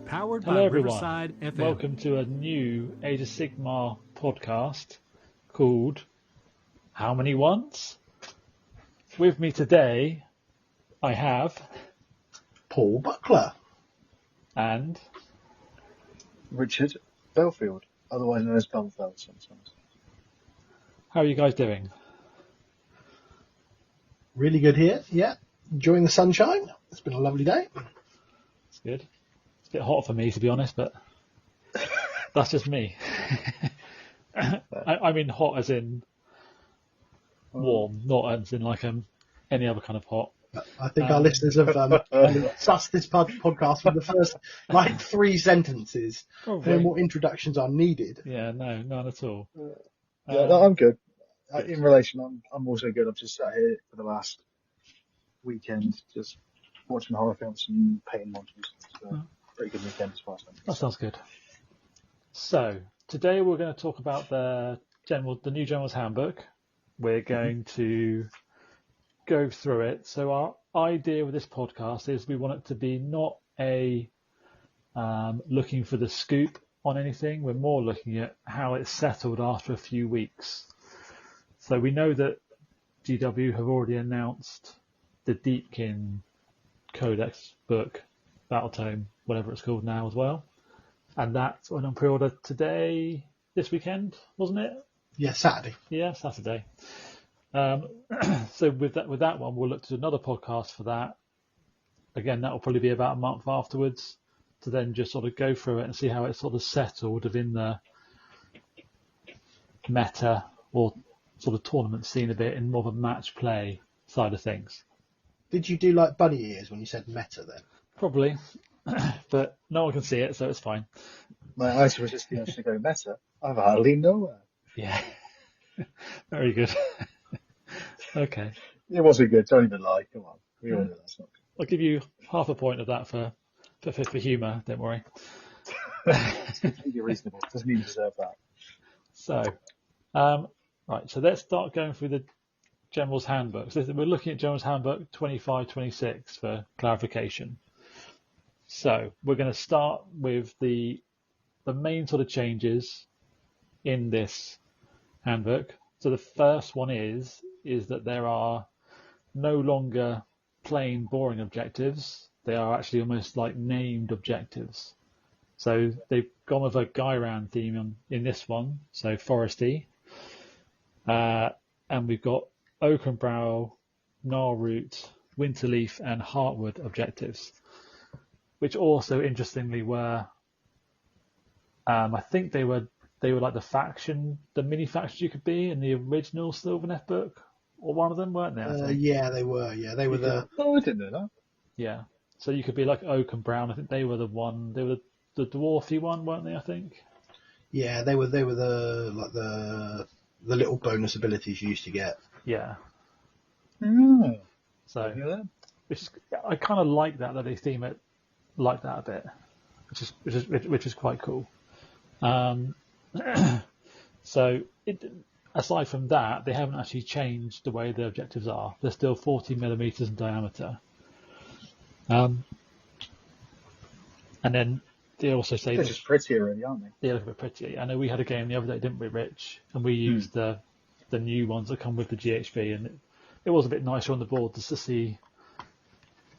Powered by Hello everyone, Riverside FM. welcome to a new Age of Sigmar podcast called How Many Ones? With me today I have Paul Buckler and Richard Belfield, otherwise known as Bumfeld sometimes. how are you guys doing? really good here. Yeah, enjoying the sunshine. It's been a lovely day. It's good. It's a bit hot for me to be honest, but that's just me. I mean hot as in warm, not as in like any other kind of hot. I think our listeners have sussed this podcast from the first 3 sentences. No more introductions are needed. Yeah, no, none at all. No, I'm good. In relation, I'm also good. I've just sat here for the last weekend, just watching horror films and painting monsters. So, pretty good weekend as far as I'm concerned. That sounds good. So today we're going to talk about the new General's Handbook. We're going to go through it. So our idea with this podcast is we want it to be not a looking for the scoop on anything. We're more looking at how it's settled after a few weeks. So we know that GW have already announced the Deepkin Codex book, Battle Tome, whatever it's called now as well. And that went on pre-order this weekend, wasn't it? Yeah, Saturday. Yeah, Saturday. So with that one, we'll look to another podcast for that. Again, that will probably be about a month afterwards to then just sort of go through it and see how it's sort of settled within the meta or sort of tournament scene a bit in more of a match play side of things. Did you do like bunny ears when you said meta then? Probably, but no one can see it, so it's fine. My eyes were just to go meta. I've hardly nowhere. Yeah, very good. Okay. It wasn't good. Don't even lie. Come on. We all know that's not good. I'll give you half a point of that for humour, don't worry. It's completely reasonable. Doesn't even deserve that. So, right, so let's start going through the General's Handbook. So we're looking at General's Handbook 25-26 for clarification. So we're going to start with the main sort of changes in this handbook. So the first one is that there are no longer plain boring objectives. They are actually almost like named objectives. So they've gone with a Gyran theme in this one, so foresty. And we've got Oakenbrow, Gnarlroot, Winterleaf and Heartwood objectives, which also interestingly were, I think they were like the mini factions you could be in the original Sylvaneth book, or one of them, weren't they? Yeah, they were. Yeah, they were the. Oh, I didn't know that. Yeah, so you could be like Oakenbrow. I think they were the one. They were the dwarfy one, weren't they? I think. Yeah, they were the little bonus abilities you used to get. Yeah. Mm. So, I kind of like that they theme it like that a bit, which is quite cool. So aside from that, they haven't actually changed the way the objectives are. They're still 40 millimeters in diameter. And then they also say they're just prettier, really, aren't they? They look a bit pretty. I know we had a game the other day, didn't we, Rich? And we used the new ones that come with the GHB, and it was a bit nicer on the board just to see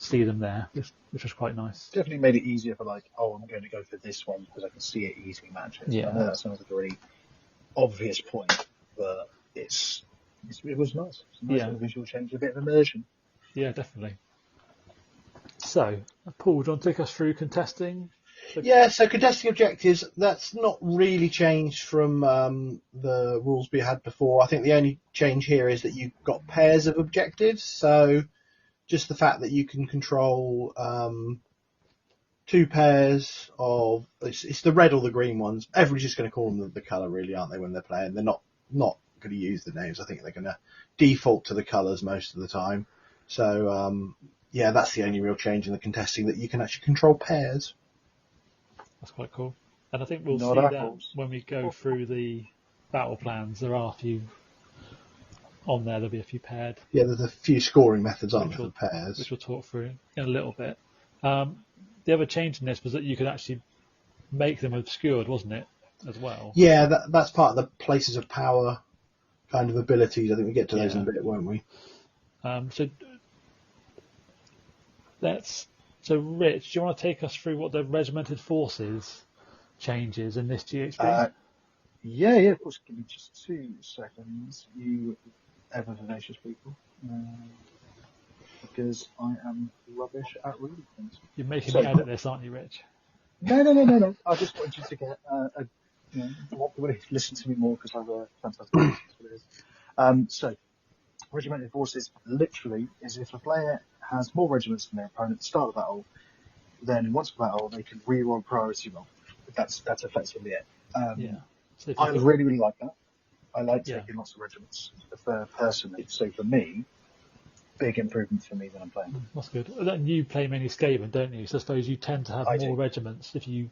them there, which was quite nice. Definitely made it easier for I'm going to go for this one because I can see it easily matches. Yeah. I know that sounds like a really obvious point, but it was nice. It's a nice little visual change, a bit of immersion. Yeah, definitely. So, Paul, do you want to take us through contesting? Yeah, so contesting objectives, that's not really changed from the rules we had before. I think the only change here is that you've got pairs of objectives. So just the fact that you can control 2 pairs of, it's the red or the green ones. Everybody's just going to call them the colour, really, aren't they, when they're playing? They're not going to use the names. I think they're going to default to the colours most of the time. So, yeah, that's the only real change in the contesting, that you can actually control pairs. That's quite cool. And I think we'll Not see apples. that when we go through the battle plans. There are a few on there. There'll be a few paired. Yeah, there's a few scoring methods, aren't there, for pairs? Which we'll talk through in a little bit. the other change in this was that you could actually make them obscured, wasn't it, as well? Yeah, that's part of the places of power kind of abilities. I think we get to those in a Yeah. bit, won't we? So Rich, do you want to take us through what the regimented forces changes in this GHB? Yeah, of course. Give me just 2 seconds, you ever vivacious people, because I am rubbish at reading things. You're making So, me edit this, aren't you, Rich? no. I just wanted you to get I want people to listen to me more because I have a fantastic voice. That's what it is. So, regimented forces literally is if a player has more regiments than their opponent at the start of the battle, then once per battle they can re-roll priority roll. That's effectively it. Yeah. So I really like that. I like Yeah. taking lots of regiments personally. So for me, big improvement for me when I'm playing. That's good. Then you play many Skaven, don't you? So I suppose you tend to have I more do. regiments if you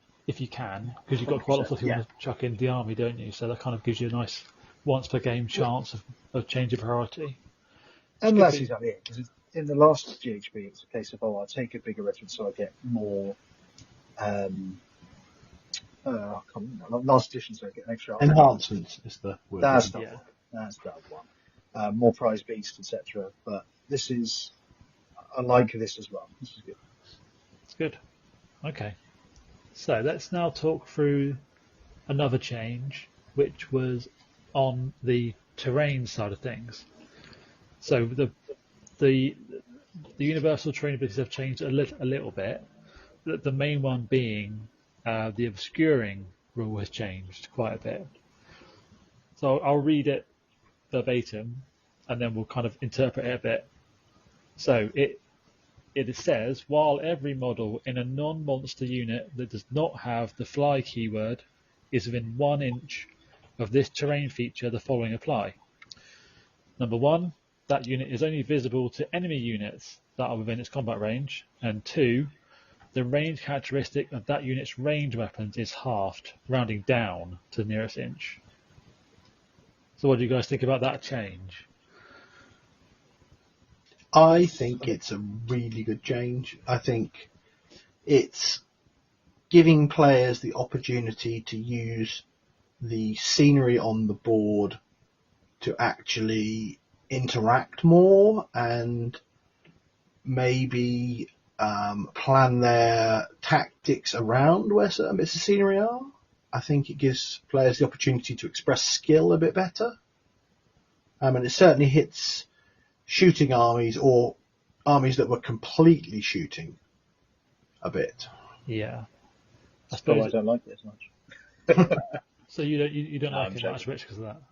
can, because you've got quite a lot of stuff you want to chuck in the army, don't you? So that kind of gives you a nice once per game chance of change of priority. And that's exactly it. Because in the last GHB, it's a case of I'll take a bigger regiment so I get more. I can't remember. Last edition, so I get an extra Enhancements is the word. That's Yeah. that one. More prize beast, etc. But this is, I like this as well. This is good. It's good. Okay. So let's now talk through another change, which was on the terrain side of things. So the universal terrain abilities have changed a little bit. The main one being the obscuring rule has changed quite a bit. So I'll read it verbatim, and then we'll kind of interpret it a bit. So it says, while every model in a non-monster unit that does not have the fly keyword is within 1 inch of this terrain feature, the following apply. Number 1, that unit is only visible to enemy units that are within its combat range. And 2, the range characteristic of that unit's range weapons is halved, rounding down to the nearest inch. So what do you guys think about that change? I think it's a really good change. I think it's giving players the opportunity to use the scenery on the board to actually interact more and maybe plan their tactics around where certain bits of scenery are. I think it gives players the opportunity to express skill a bit better. And it certainly hits shooting armies or armies that were completely shooting a bit. Yeah, I Still, suppose. I don't like it as much. So you don't No, like I'm it joking. much, Rich, because of that?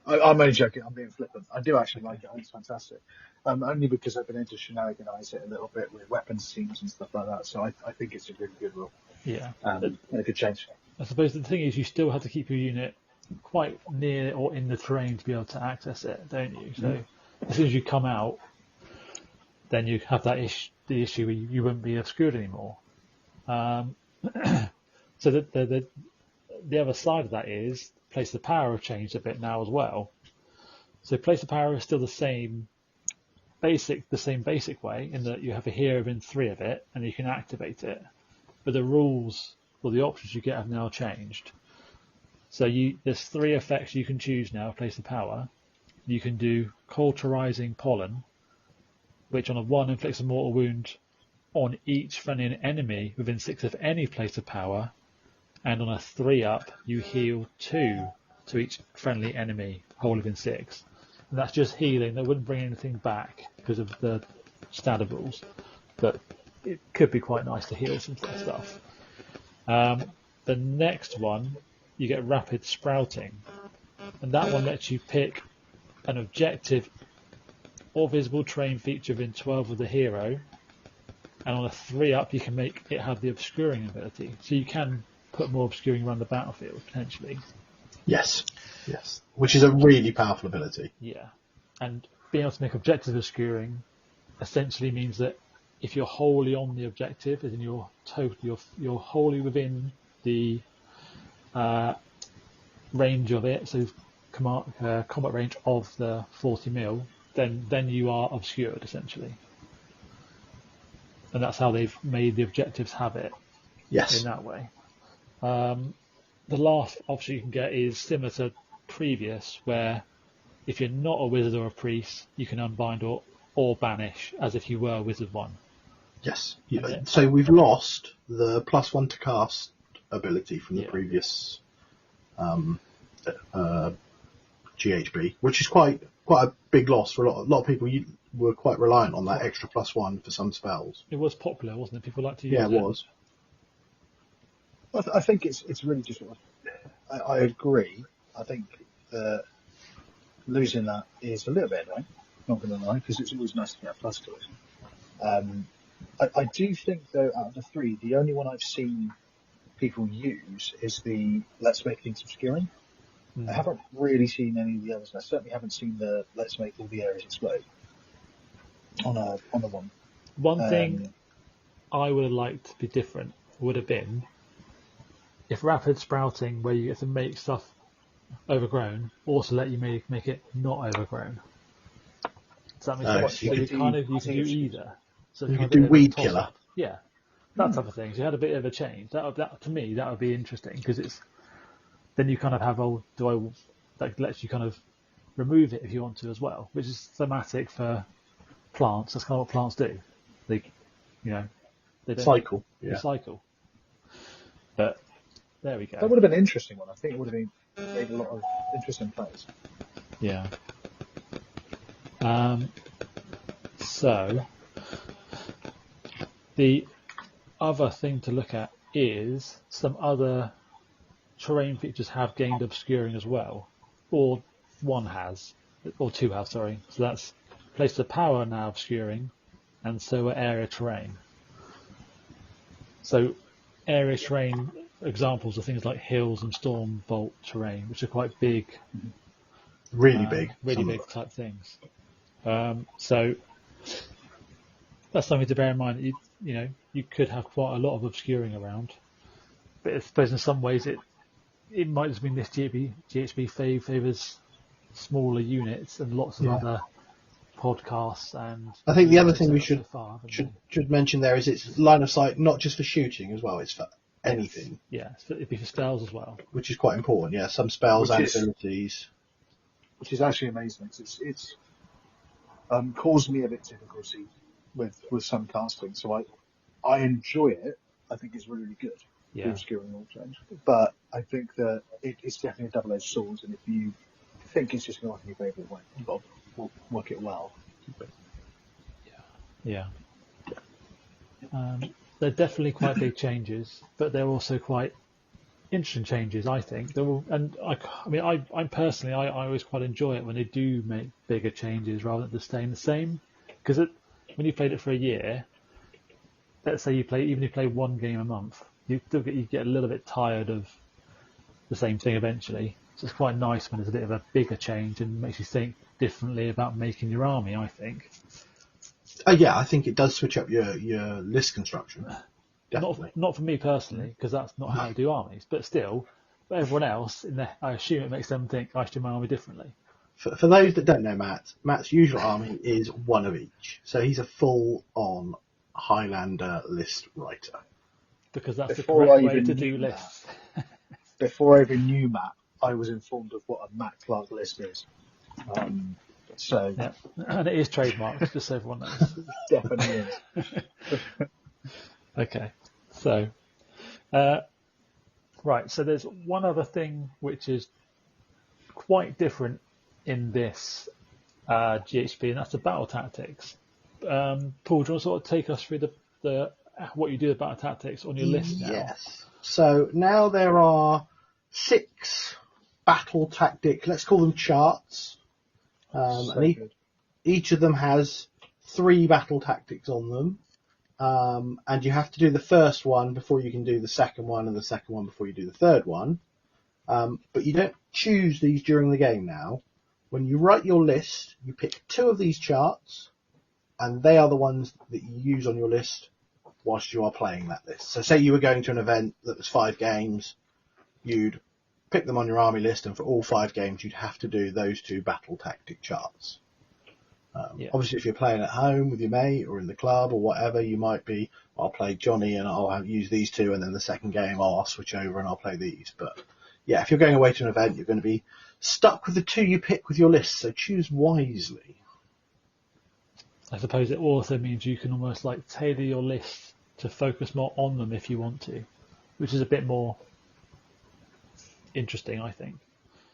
I'm only joking. I'm being flippant. I do actually like it. I think it's fantastic. Only because I've been able to shenaniganize it a little bit with weapons teams and stuff like that. So I think it's a really good rule. Yeah. And a good change. I suppose the thing is you still have to keep your unit quite near or in the terrain to be able to access it, don't you? So as soon as you come out, then you have that the issue where you won't be obscured anymore. So the other side of that is place of power have changed a bit now as well. So place of power is still the same basic way in that you have a hero within 3 of it and you can activate it, but the rules or the options you get have now changed. So there's 3 effects you can choose now. Place of power. You can do cauterizing pollen, which on a 1 inflicts a mortal wound on each friendly enemy within 6 of any place of power, and on a 3 up you heal 2 to each friendly enemy whole within 6. And that's just healing. That wouldn't bring anything back because of the standard rules, but it could be quite nice to heal some stuff. The next one, you get rapid sprouting, and that one lets you pick an objective or visible terrain feature within 12 of the hero, and on a 3 up you can make it have the obscuring ability, so you can put more obscuring around the battlefield potentially. Yes, which is a really powerful ability. Yeah, and being able to make objective obscuring essentially means that if you're wholly on the objective, as in you're wholly within the range of it, so combat range of the 40 mil, then you are obscured essentially. and that's how they've made the objectives have it Yes. in that way. The last option you can get is similar to previous, where if you're not a wizard or a priest, you can unbind or banish as if you were a wizard 1. Yes. Okay. So we've lost the +1 to cast ability from the Yeah. previous GHB, which is quite a big loss for a lot of people. Were quite reliant on that extra +1 for some spells. It was popular, wasn't it? People like to use Yeah, it. it was. I think it's really just. I agree. I think that losing that is a little bit annoying. Not going to lie, because it's always nice to get a plus to it. I do think though, out of the 3, the only one I've seen people use is the Let's Make Things Obscuring. I haven't really seen any of the others. I certainly haven't seen the Let's Make All the Areas Explode on the one. One thing I would have liked to be different would have been if rapid sprouting, where you get to make stuff overgrown, also let you make it not overgrown. Does that make sense? you So could you can do either. So You kind could of a do bit of a weed toss-up. killer. Yeah, that type of thing. So you had a bit of a change. That to me that would be interesting, because it's then you kind of have that lets you kind of remove it if you want to as well, which is thematic for plants. That's kind of what plants do. They don't Cycle. Yeah. recycle. But there we go. That would have been an interesting one. I think it would have made a lot of interesting plays. Yeah. So the other thing to look at is some other terrain features have gained obscuring as well, or 1 has, or 2 have, sorry. So that's place of power now obscuring, and so are area terrain. So area terrain examples are things like hills and storm vault terrain, which are quite big, Really big. really big type things. So that's something to bear in mind. You could have quite a lot of obscuring around, but I suppose in some ways it might just mean this GHB favours smaller units, and lots of other podcasts and. I think the other thing we so far, should mention there is it's line of sight, not just for shooting as well. It's for anything. Yeah, it'd be for spells as well. Which is quite important. Yeah, some spells and abilities. Which is actually amazing. It's caused me a bit of difficulty with some casting, so I enjoy it. I think it's really good. Yeah. The obscuring all change, but I think that it's definitely a double-edged sword, and if you think it's just going to work in your favourite way, you've got to work it well. Yeah. They're definitely quite big changes, but they're also quite interesting changes, I think. I personally always quite enjoy it when they do make bigger changes rather than just staying the same. Because when you played it for a year, let's say you play 1 game a month, you get a little bit tired of the same thing eventually. So it's quite nice when there's a bit of a bigger change and makes you think differently about making your army, I think. Yeah, I think it does switch up your list construction. Definitely. Not for me personally, because that's not how I do armies. But still, for everyone else, I assume it makes them think I should do my army differently. For those that don't know Matt's usual army is 1 of each. So he's a full-on Highlander list writer. Because that's Before the correct I way even to knew do lists. Before I even knew Matt, I was informed of what a Matt Clark list is. Yeah. And it is trademarked, just so everyone knows. It definitely is. Okay. So, right. So there's one other thing which is quite different in this GHB, and that's the battle tactics. Paul, do you want to sort of take us through the what you do with battle tactics on your list now? Yes. So now there are 6 battle tactic, let's call them charts. And each of them has 3 battle tactics on them. And you have to do the first one before you can do the second one, and the second one before you do the third one. But you don't choose these during the game now. When you write your list, you pick 2 of these charts, and they are the ones that you use on your list whilst you are playing that list. So say you were going to an event that was 5 games, you'd pick them on your army list, and for all 5 games you'd have to do those 2 battle tactic charts. Yeah. Obviously, if you're playing at home with your mate or in the club or whatever, you might be, I'll play Johnny and use these two, and then the second game I'll switch over and I'll play these. But yeah, if you're going away to an event, you're going to be stuck with the two you pick with your list, so choose wisely. I suppose it also means you can almost like tailor your list to focus more on them if you want to, which is a bit more interesting, I think.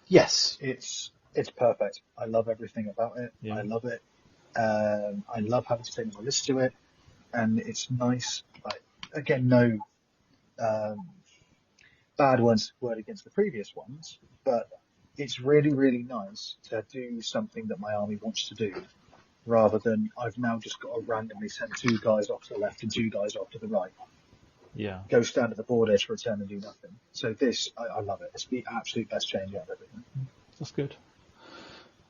Yes. It's perfect. I love everything about it. Yeah. I love it. I love having to take my list to it, and it's nice. Like, again, no bad word against the previous ones, but it's really, really nice to do something that my army wants to do, rather than I've now just got to randomly send 2 guys off to the left and 2 guys off to the right. Yeah. Go stand at the board edge for a turn and do nothing. So this, I love it. It's the absolute best change out of everything. That's good.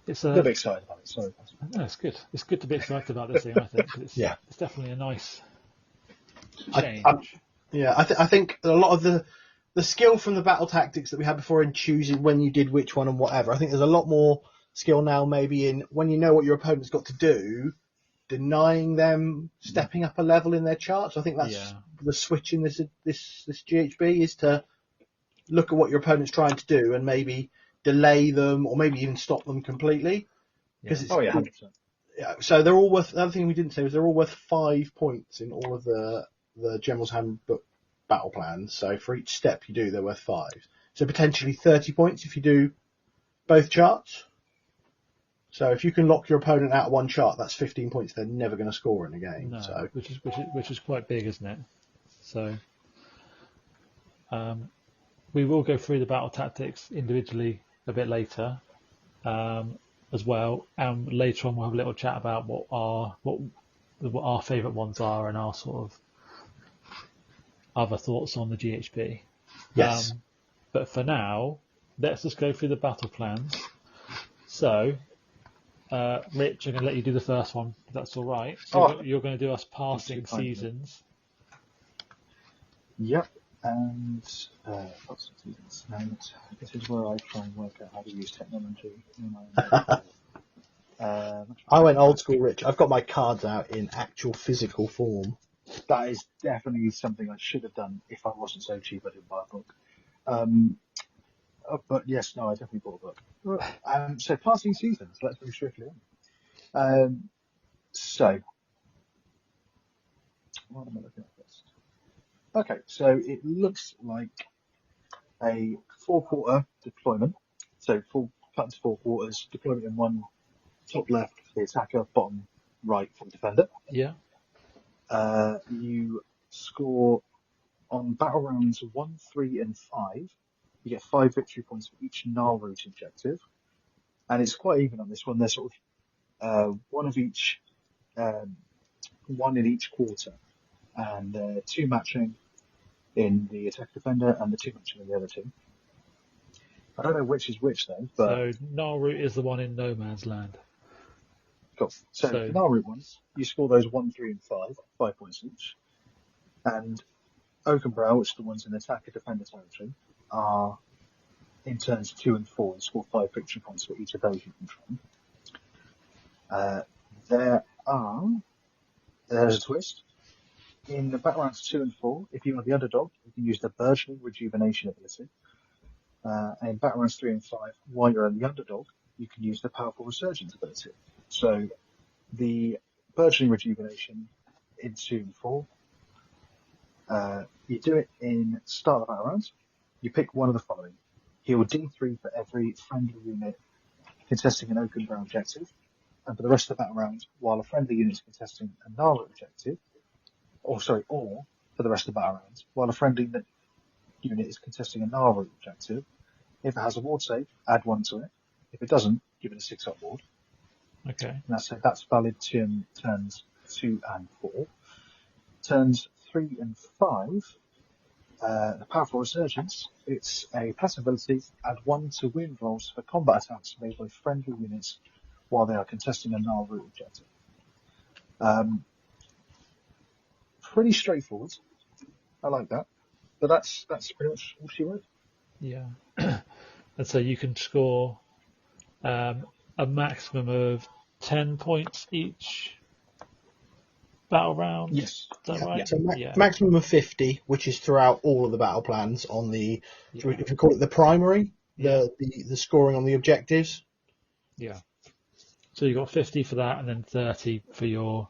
It's I'm a bit excited about it. Sorry. No, it's good. It's good to be excited about this thing, I think. It's definitely a nice change. I think a lot of the skill from the battle tactics that we had before in choosing when you did which one and whatever, I think there's a lot more skill now maybe in when you know what your opponent's got to do, denying them stepping up a level in their charts. I think that's the switch in this GHB, is to look at what your opponent's trying to do and maybe delay them or maybe even stop them completely. Yeah. 100%. Yeah, so they're all worth. Another thing we didn't say was they're all worth 5 points in all of the General's Handbook battle plans. So for each step you do, they're worth 5. So potentially 30 points if you do both charts. So if you can lock your opponent out of one chart, that's 15 points they're never going to score in a game. No, so which is quite big, isn't it? So we will go through the battle tactics individually a bit later. As well, and later on we'll have a little chat about what our favourite ones are and our sort of other thoughts on the GHB. Yes. But for now, let's just go through the battle plans. So, Rich, I'm going to let you do the first one, if that's all right. So you're going to do us passing seasons. Yep. And passing seasons. And this is where I try and work out how to use technology. I went old school, Rich. I've got my cards out in actual physical form. That is definitely something I should have done if I wasn't so cheap I didn't buy a book. But yes, no, I definitely bought a book. So passing seasons, let's move swiftly on. So, what am I looking at first? Okay, so it looks like a 4-quarter deployment. So full cut into 4 quarters, deployment in one, top left for the attacker, bottom right for the defender. Yeah. You score on battle rounds 1, 3, and 5. You get 5 victory points for each Nile route objective, and it's quite even on this one. They're sort of one of each, one in each quarter, and 2 matching in the attack defender and the 2 matching in the other team. I don't know which is which though. But so Nile route is the one in No Man's Land. Cool. So the Nile route ones, you score those 1, 3, and 5 points each, and Oakenbrow, which are the ones in attacker defender territory, are in turns 2 and 4 and score 5 victory points for each of those you control. There's a twist. In the battle rounds 2 and 4, if you are the underdog, you can use the burgeoning rejuvenation ability. And in battle rounds 3 and 5, while you're the underdog, you can use the powerful resurgence ability. So the burgeoning rejuvenation in 2 and 4, you do it in start of battle rounds. You pick one of the following. Heal D3 for every friendly unit contesting an Oakenbrow objective, and for the rest of the battle round, while a friendly unit is contesting a Nala objective, or for the rest of the battle round, while a friendly unit is contesting a Nala objective, if it has a ward save, add 1 to it. If it doesn't, give it a 6-up ward. Okay. And that's valid to turns 2 and 4. Turns 3 and 5, the powerful resurgence, it's a passive ability, add 1 to wound rolls for combat attacks made by friendly units while they are contesting a Nile route objective. Pretty straightforward. I like that. But that's pretty much all she wrote. Yeah. And so you can score a maximum of 10 points each battle round. Yes. Is that right? So Yeah. maximum of 50, which is throughout all of the battle plans on the, Yeah. if we call it the primary, Yeah. the scoring on the objectives. Yeah. So you got 50 for that, and then 30 for your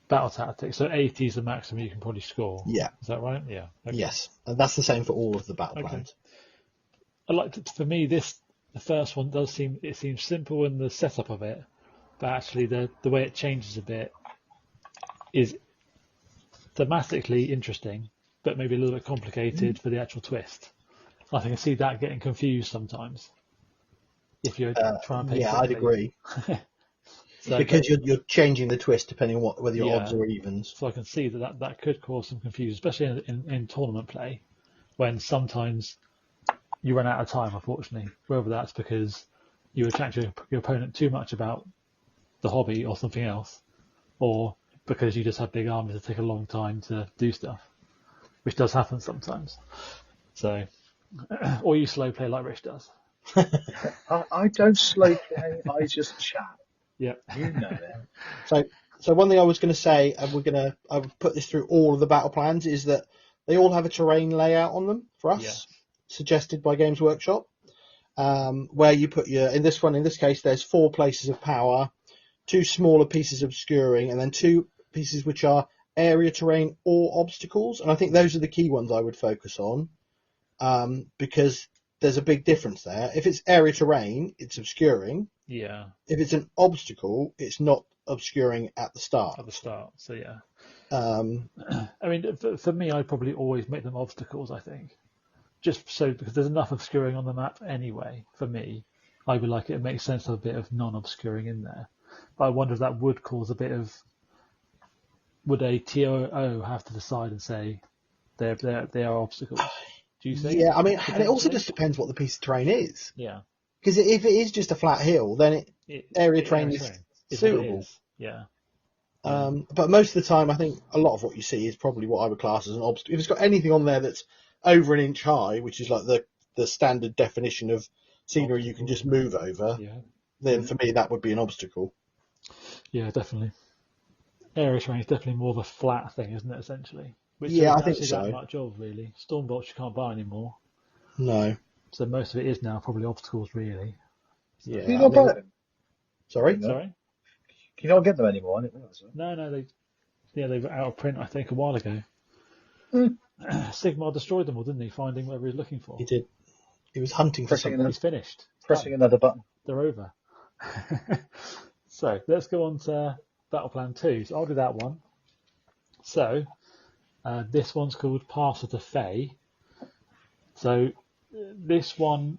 battle tactics. So 80 is the maximum you can probably score. Yeah. Is that right? Yeah. Okay. Yes, and that's the same for all of the battle Okay. plans. I like for me the first one seems simple in the setup of it, but actually the way it changes a bit is thematically interesting, but maybe a little bit complicated for the actual twist. I think I see that getting confused sometimes if you're trying to play Yeah, I'd quickly. agree. So, Because you're changing the twist depending on whether you're Yeah. odds or evens. so I can see that could cause some confusion, especially in tournament play, when sometimes you run out of time, unfortunately, whether that's because you attract your opponent too much about the hobby or something else, or because you just have big armies that take a long time to do stuff, which does happen sometimes. So, or you slow play like Rich does. I don't slow play. I just chat. Yeah. You know that. So one thing I was going to say, and I would put this through all of the battle plans, is that they all have a terrain layout on them for us, Yes. suggested by Games Workshop, where you put in this case, there's 4 places of power, 2 smaller pieces of obscuring, and then 2 pieces which are area terrain or obstacles. And I think those are the key ones I would focus on, because there's a big difference there. If it's area terrain, it's obscuring. Yeah. If it's an obstacle, it's not obscuring at the start. At the start. So yeah. I mean, for me, I'd probably always make them obstacles. I think, just so because there's enough obscuring on the map anyway. For me, I would like it. It makes sense to have a bit of non-obscuring in there. But I wonder if that would cause a bit of. Would a TOO have to decide and say they are obstacles? Do you think? Yeah, I mean, and it also just depends what the piece of terrain is. Yeah. Because if it is just a flat hill, then area terrain is suitable. Yeah. But most of the time, I think a lot of what you see is probably what I would class as an obstacle. If it's got anything on there that's over an inch high, which is like the standard definition of scenery you can just move over, then for me that would be an obstacle. Yeah, definitely. Area terrain is definitely more of a flat thing, isn't it, essentially? Which Yeah, I think so. That much of, really. Stormbolts you can't buy anymore. No. So most of it is now probably obstacles, really. Yeah. Can you not buy them? Sorry? Sorry? Can you not get them anymore? I didn't realise that. No, they were out of print, I think, a while ago. Sigmar destroyed them all, didn't he? Finding whatever he was looking for. He did. He was hunting for something. He's finished. Pressing another button. They're over. So let's go on to Battle Plan 2. So I'll do that one. So this one's called Pass of the Fae. So this one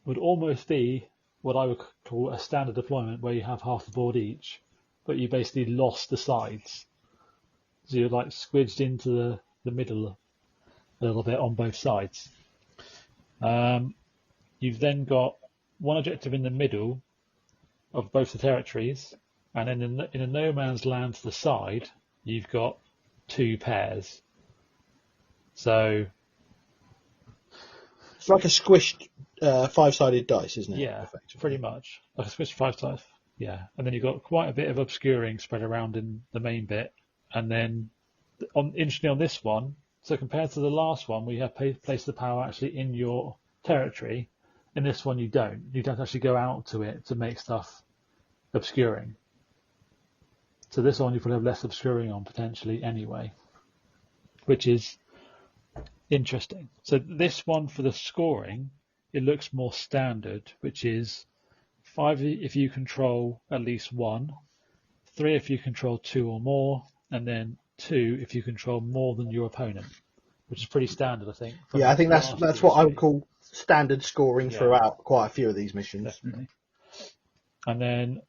would almost be what I would call a standard deployment where you have half the board each, but you basically lost the sides. So you're like squidged into the middle a little bit on both sides. You've then got one objective in the middle of both the territories, and then in a no man's land to the side, you've got 2 pairs. So it's like a squished 5-sided dice, isn't it? Yeah, pretty much like a squished 5-sided. Yeah, and then you've got quite a bit of obscuring spread around in the main bit, and then interestingly on this one, so compared to the last one, we have placed the power actually in your territory. In this one, you don't. You don't actually go out to it to make stuff obscuring. So this one you probably have less obscuring on potentially anyway, which is interesting. So this one for the scoring, it looks more standard, which is 5 if you control at least 1, 3 if you control 2 or more, and then 2 if you control more than your opponent, which is pretty standard, I think. Yeah, I think that's what I would call standard scoring throughout quite a few of these missions. Definitely. And then,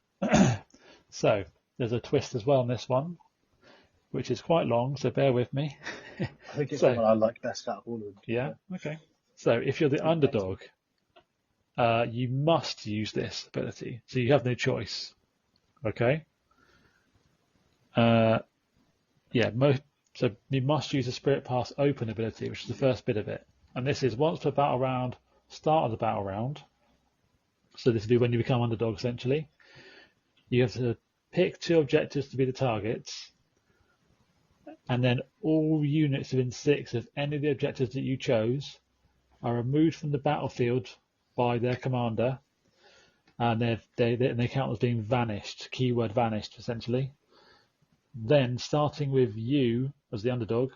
so there's a twist as well in this one, which is quite long, so bear with me. I think it's the one I like best out of all of them. Yeah, okay. So if you're the underdog, you must use this ability, so you have no choice. Okay? So you must use the Spirit Pass Open ability, which is the first bit of it. And this is once per battle round, start of the battle round. So this will be when you become underdog, essentially. you have to pick 2 objectives to be the targets, and then all units within 6 of any of the objectives that you chose are removed from the battlefield by their commander, and they count as being vanished, keyword vanished, essentially. Then, starting with you as the underdog,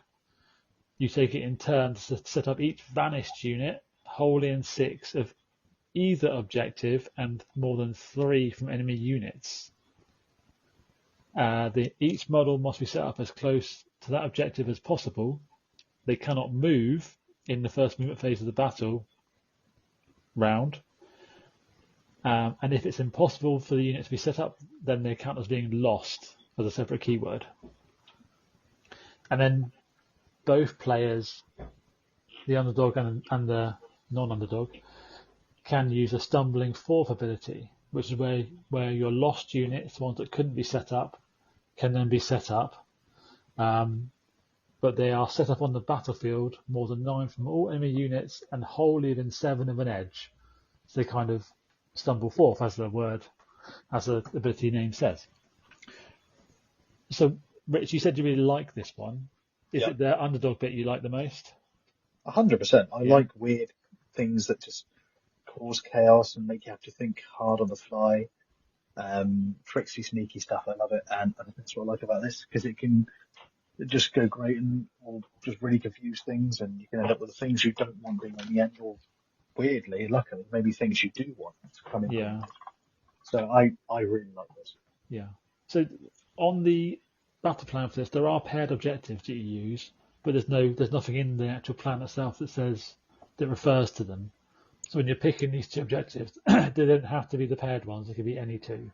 you take it in turn to set up each vanished unit wholly in 6 of either objective and more than 3 from enemy units. Each model must be set up as close to that objective as possible. They cannot move in the first movement phase of the battle round. And if it's impossible for the unit to be set up, then they count as being lost as a separate keyword. And then both players, the underdog and the non-underdog, can use a stumbling 4th ability, which is where your lost units, the ones that couldn't be set up, can then be set up. But they are set up on the battlefield more than 9 from all enemy units and wholly within 7 of an edge. So they kind of stumble 4th, as the ability name says. So, Rich, you said you really like this one. Is it the underdog bit you like the most? 100%. I like weird things that just cause chaos and make you have to think hard on the fly. Tricksy, sneaky stuff. I love it, and I think that's what I like about this, because it can just go great and or just really confuse things, and you can end up with the things you don't want being on the end, or weirdly, luckily, maybe things you do want to come in. Yeah. So I really like this. Yeah. So on the battle plan for this, there are paired objectives that you use, but there's nothing in the actual plan itself that refers to them. So when you're picking these 2 objectives, they don't have to be the paired ones. They could be any 2.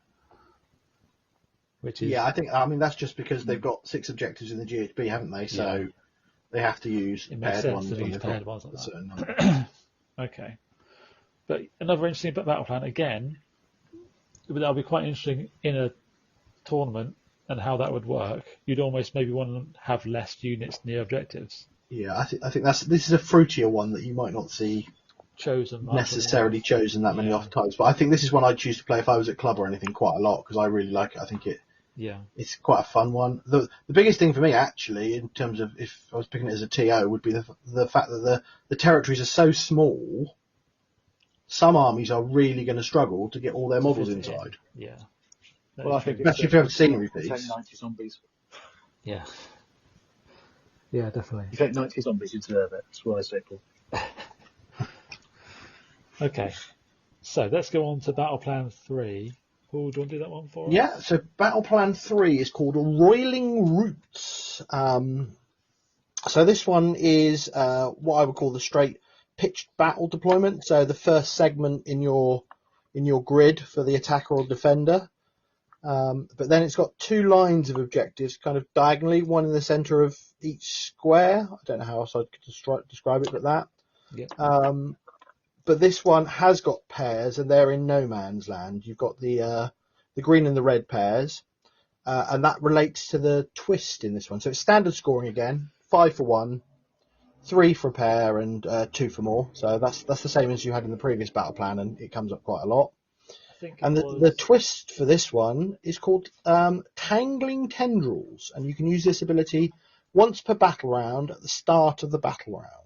Which is I mean that's just because they've got 6 objectives in the GHB, haven't they? So they have to use paired ones. To use paired ones like that. Number. Okay. But another interesting battle plan again. That'll be quite interesting in a tournament and how that would work. You'd almost maybe want to have less units near objectives. Yeah, I think this is a fruitier one that you might not see necessarily chosen that many off times. But I think this is one I'd choose to play if I was at club or anything quite a lot, because I really like it. I think it's quite a fun one. The biggest thing for me actually, in terms of if I was picking it as a TO, would be the fact that the territories are so small. Some armies are really going to struggle to get all their models inside. Yeah. Well, I think especially if you have a scenery piece. You take 90 zombies. Yeah. Yeah, definitely. You take 90 zombies, you deserve it. That's what I say, Paul. Okay. So let's go on to Battle Plan 3. Paul, do you want to do that one for us? Yeah, so Battle Plan 3 is called Roiling Roots. So this one is what I would call the straight pitched battle deployment. So the first segment in your grid for the attacker or defender. But then it's got 2 lines of objectives kind of diagonally, one in the centre of each square. I don't know how else I could describe it but that. Yeah. But this one has got pairs, and they're in no man's land. You've got the green and the red pairs, and that relates to the twist in this one. So it's standard scoring again, 5 for 1, 3 for a pair, and 2 for more. So that's the same as you had in the previous battle plan, and it comes up quite a lot. And the twist for this one is called Tangling Tendrils, and you can use this ability once per battle round at the start of the battle round.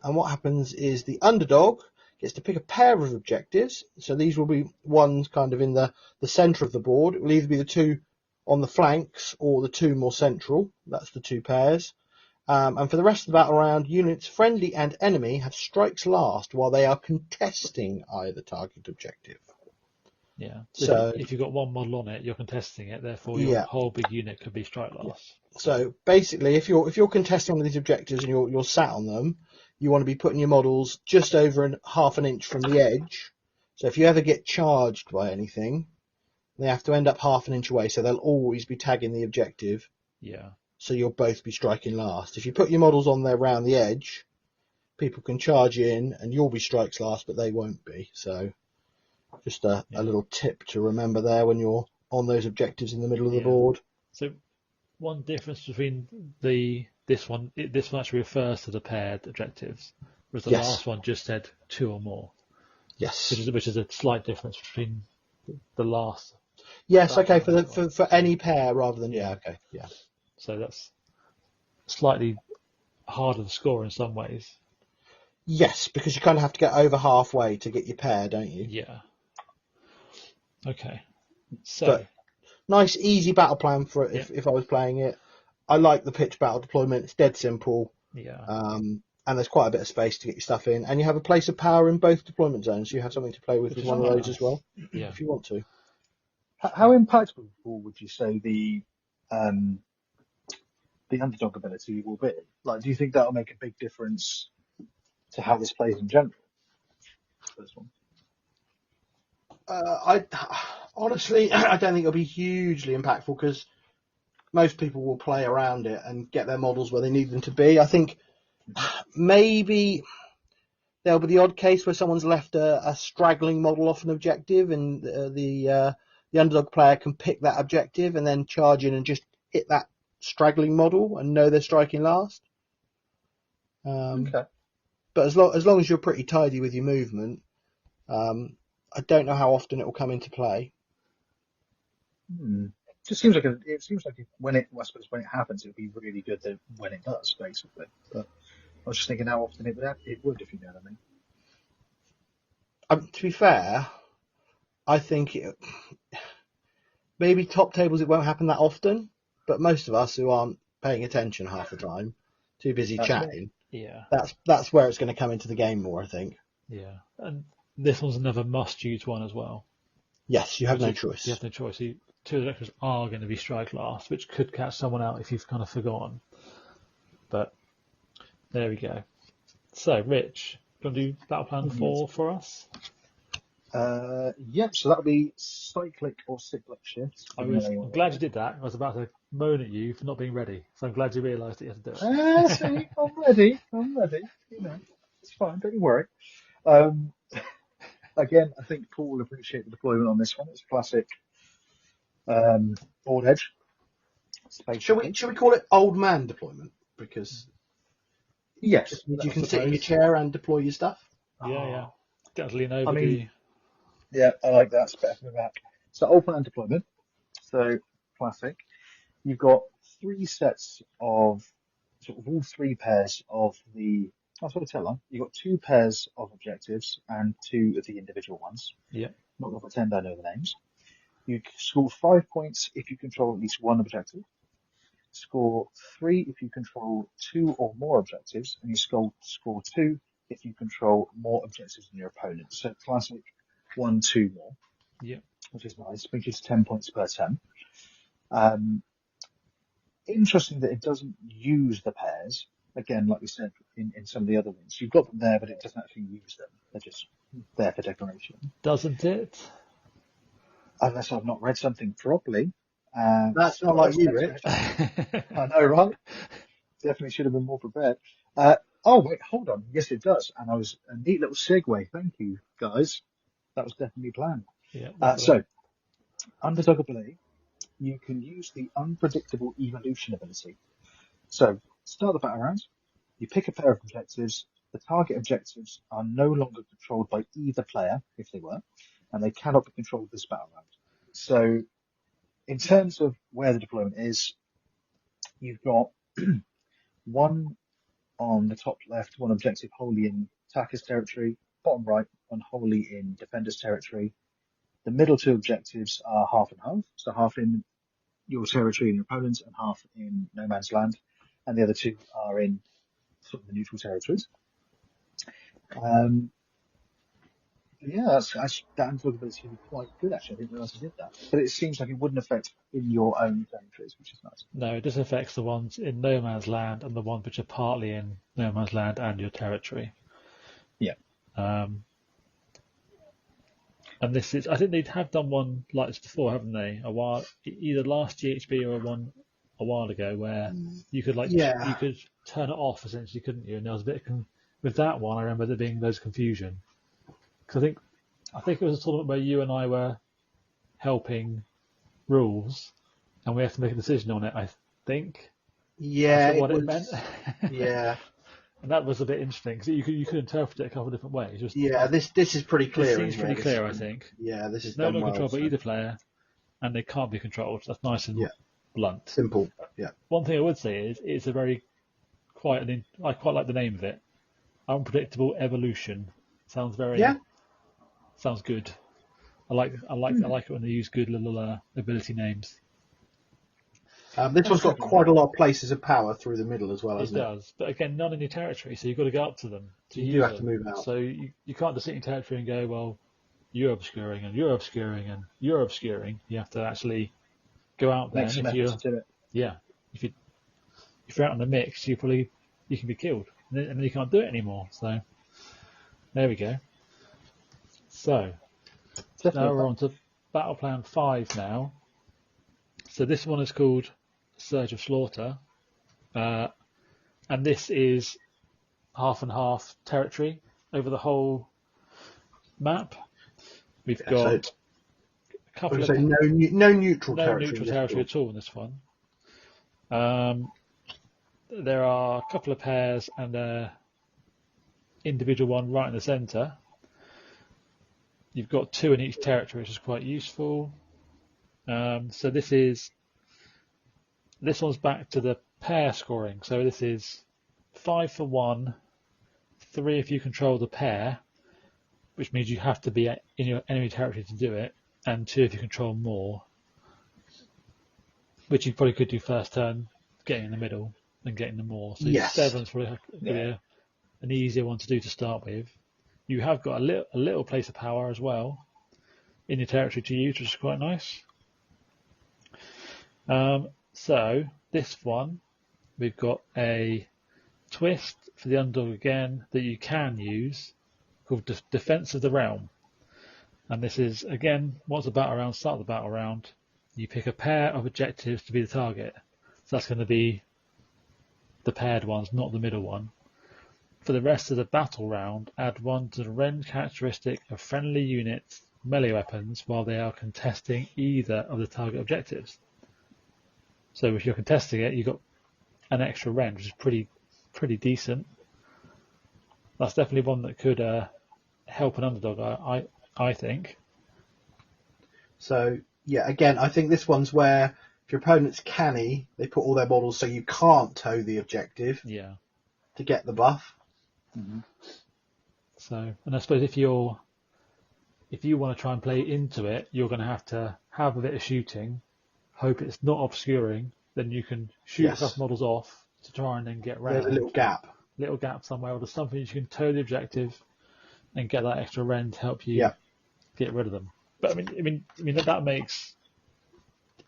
And what happens is the underdog gets to pick a pair of objectives. So these will be ones kind of in the centre of the board. It will either be the 2 on the flanks or the 2 more central. That's the 2 pairs. And for the rest of the battle round, units friendly and enemy have strikes last while they are contesting either target objective. Yeah. So if you've got one model on it, you're contesting it. Therefore, your whole big unit could be strike last. Yeah. So basically, if you're contesting one of these objectives and you're sat on them, you want to be putting your models just over half an inch from the edge. So if you ever get charged by anything, they have to end up half an inch away. So they'll always be tagging the objective. Yeah. So you'll both be striking last. If you put your models on there round the edge, people can charge in and you'll be strikes last, but they won't be. So just a little tip to remember there when you're on those objectives in the middle of the board. So one difference between this one actually refers to the paired objectives, whereas the last one just said 2 or more. Yes. Which is a slight difference between the last. Yes, okay, background. for any pair rather than okay, yeah. So that's slightly harder to score in some ways. Yes, because you kind of have to get over halfway to get your pair, don't you? Yeah. Okay. So. But nice, easy battle plan for it if I was playing it. I like the pitch battle deployment. It's dead simple. Yeah. And there's quite a bit of space to get your stuff in. And you have a place of power in both deployment zones. So you have something to play with one of those as well, if you want to. How impactful would you say the underdog ability will be? Like, do you think that'll make a big difference to how this plays in general? This one. I honestly, I don't think it'll be hugely impactful because most people will play around it and get their models where they need them to be. I think maybe there'll be the odd case where someone's left a straggling model off an objective, and the underdog player can pick that objective and then charge in and just hit that straggling model and know they're striking last. Okay. But as long as you're pretty tidy with your movement, I don't know how often it will come into play. Just seems like when it happens, it would be really good that when it does, basically. But I was just thinking how often it would, if you know what I mean. To be fair, I think maybe top tables it won't happen that often, but most of us who aren't paying attention half the time, too busy chatting, that's where it's going to come into the game more, I think. Yeah, and this one's another must-use one as well. Yes, you have no choice. You have no choice. Two objectives are going to be strike last, which could catch someone out if you've kind of forgotten. But there we go. So, Rich, do you want to do Battle Plan 4 for us? Yeah, so that'll be cyclic or cyclic shifts. I'm glad you did that. I was about to moan at you for not being ready, so I'm glad you realised that you had to do it. See, I'm ready. You know, it's fine. Don't you worry. Again, I think Paul will appreciate the deployment on this one. It's classic board edge. Should we call it old man deployment? Because yes, you can sit in your chair and deploy your stuff. Yeah. Get to lean over. Yeah, I like that. It's better for the back. So old man deployment. So classic. You've got three sets of sort of all three pairs of the. I'll sort of tell them. You've got two pairs of objectives and two of the individual ones. Yeah. Not going to pretend I know the names. You score 5 points if you control at least one objective. Score 3 if you control two or more objectives, and you score 2 if you control more objectives than your opponent. So classic 1, 2 more. Yeah. Which is nice, which is 10 points per turn. Interesting that it doesn't use the pairs. Again, like we said in some of the other ones, you've got them there, but it doesn't actually use them. They're just there for decoration. Doesn't it? Unless I've not read something properly. That's not like you, Rich. I know, right? Definitely should have been more prepared. Oh, wait, hold on. Yes, it does. And I was a neat little segue. Thank you, guys. That was definitely planned. Yeah. So, underdog ability, you can use the unpredictable evolution ability. So, start the battle round. You pick a pair of objectives. The target objectives are no longer controlled by either player, if they were, and they cannot be controlled this battle round. So, in terms of where the deployment is, you've got one on the top left, one objective wholly in attacker's territory, bottom right, one wholly in defender's territory. The middle two objectives are half and half, so half in your territory and your opponent's and half in no man's land, and the other two are in sort of the neutral territories. Yeah, that underdog ability can be quite good, actually. I didn't realise I did that. But it seems like it wouldn't affect in your own territories, which is nice. No, it just affects the ones in no man's land and the ones which are partly in no man's land and your territory. Yeah. And this is, I think they have done one like this before, haven't they? Either last GHB or one a while ago, where you could you could turn it off essentially, couldn't you? And there was a bit with that one. I remember there being loads of confusion because I think it was a tournament where you and I were helping rules, and we have to make a decision on it. I think. Yeah, That's what it meant. Yeah. And that was a bit interesting because you could interpret it a couple of different ways. Just, Yeah, this is pretty clear. This seems in pretty here. clear, I think. Yeah, this is No done longer well. controlled by so- either player, and they can't be controlled. That's nice and Yeah. blunt. Simple. Yeah. One thing I would say is it's a very I quite like the name of it. Unpredictable evolution. Sounds very Yeah. sounds good. I like it when they use good little ability names. This one's got quite a lot of places of power through the middle as well, It hasn't it? does, but again, none in your territory, so you've got to go up to them. You do have to move out. So you can't just sit in your territory and go, well, you're obscuring and you're obscuring and you're obscuring. You have to actually go out there. Make some And if effort to do it. yeah, if you're out in the mix, you can be killed, and then you can't do it anymore. So there we go. So now we're on to Battle Plan 5 now. So this one is called Surge of Slaughter, and this is half and half territory over the whole map. We've got a couple of no neutral territory. neutral territory at all in this one. There are a couple of pairs and an individual one right in the centre. You've got 2 in each territory, which is quite useful. So this one's back to the pair scoring. So this is 5 for 1, 3 if you control the pair, which means you have to be in your enemy territory to do it, and 2 if you control more, which you probably could do first turn, getting in the middle and getting the more. So Yes. 7's probably an easier one to do to start with. You have got a little place of power as well in your territory to use, which is quite nice. So this one, we've got a twist for the underdog again that you can use called Defense of the Realm. And this is, again, once the battle round, start the battle round, you pick a pair of objectives to be the target. So that's going to be the paired ones, not the middle one. For the rest of the battle round, add 1 to the rend characteristic of friendly units' melee weapons while they are contesting either of the target objectives. So if you're contesting it, you've got an extra rend, which is pretty decent. That's definitely one that could help an underdog, I think. So yeah, again, I think this one's where if your opponent's canny, they put all their models so you can't tow the objective Yeah. to get the buff. Mm-hmm. So, and I suppose if you want to try and play into it, you're going to have a bit of shooting, hope it's not obscuring, then you can shoot a couple models off to try and then get round. There's a little gap somewhere, or there's something you can tow the objective and get that extra rend to help you get rid of them. But I mean that makes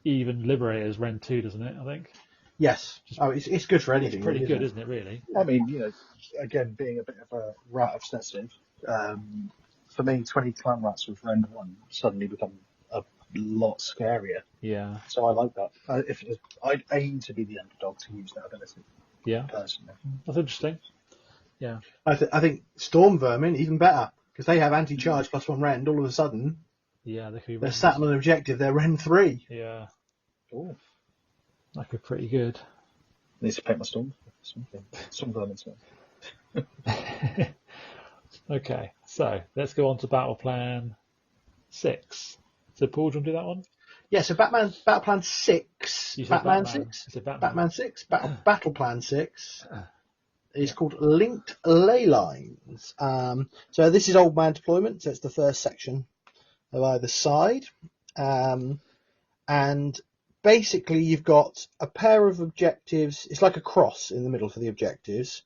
even Liberators rend 2, doesn't it? I think. Yes. It's good for anything. It's pretty really, good, isn't it? Really. I mean, again, being a bit of a rat obsessive, for me, 20 clan rats with rend 1 suddenly become a lot scarier. Yeah. So I like that. I'd aim to be the underdog to use that ability. Yeah. Personally. That's interesting. Yeah. I think Storm Vermin even better because they have anti-charge plus 1 rend. All of a sudden, Yeah, they could be. they're sat on an objective. They're rend 3. Yeah. Ooh. That could be pretty good. Needs to paint my storm. Some vermin. Okay, so let's go on to Battle Plan 6. So Paul, do you want to do that one? Yeah. So Battle Plan 6. You said Batman Batman. 6. You said Batman. Batman 6. Battle Plan 6 is called Linked Ley Lines. So this is old man deployment. So it's the first section of either side. And basically you've got a pair of objectives. It's like a cross in the middle for the objectives.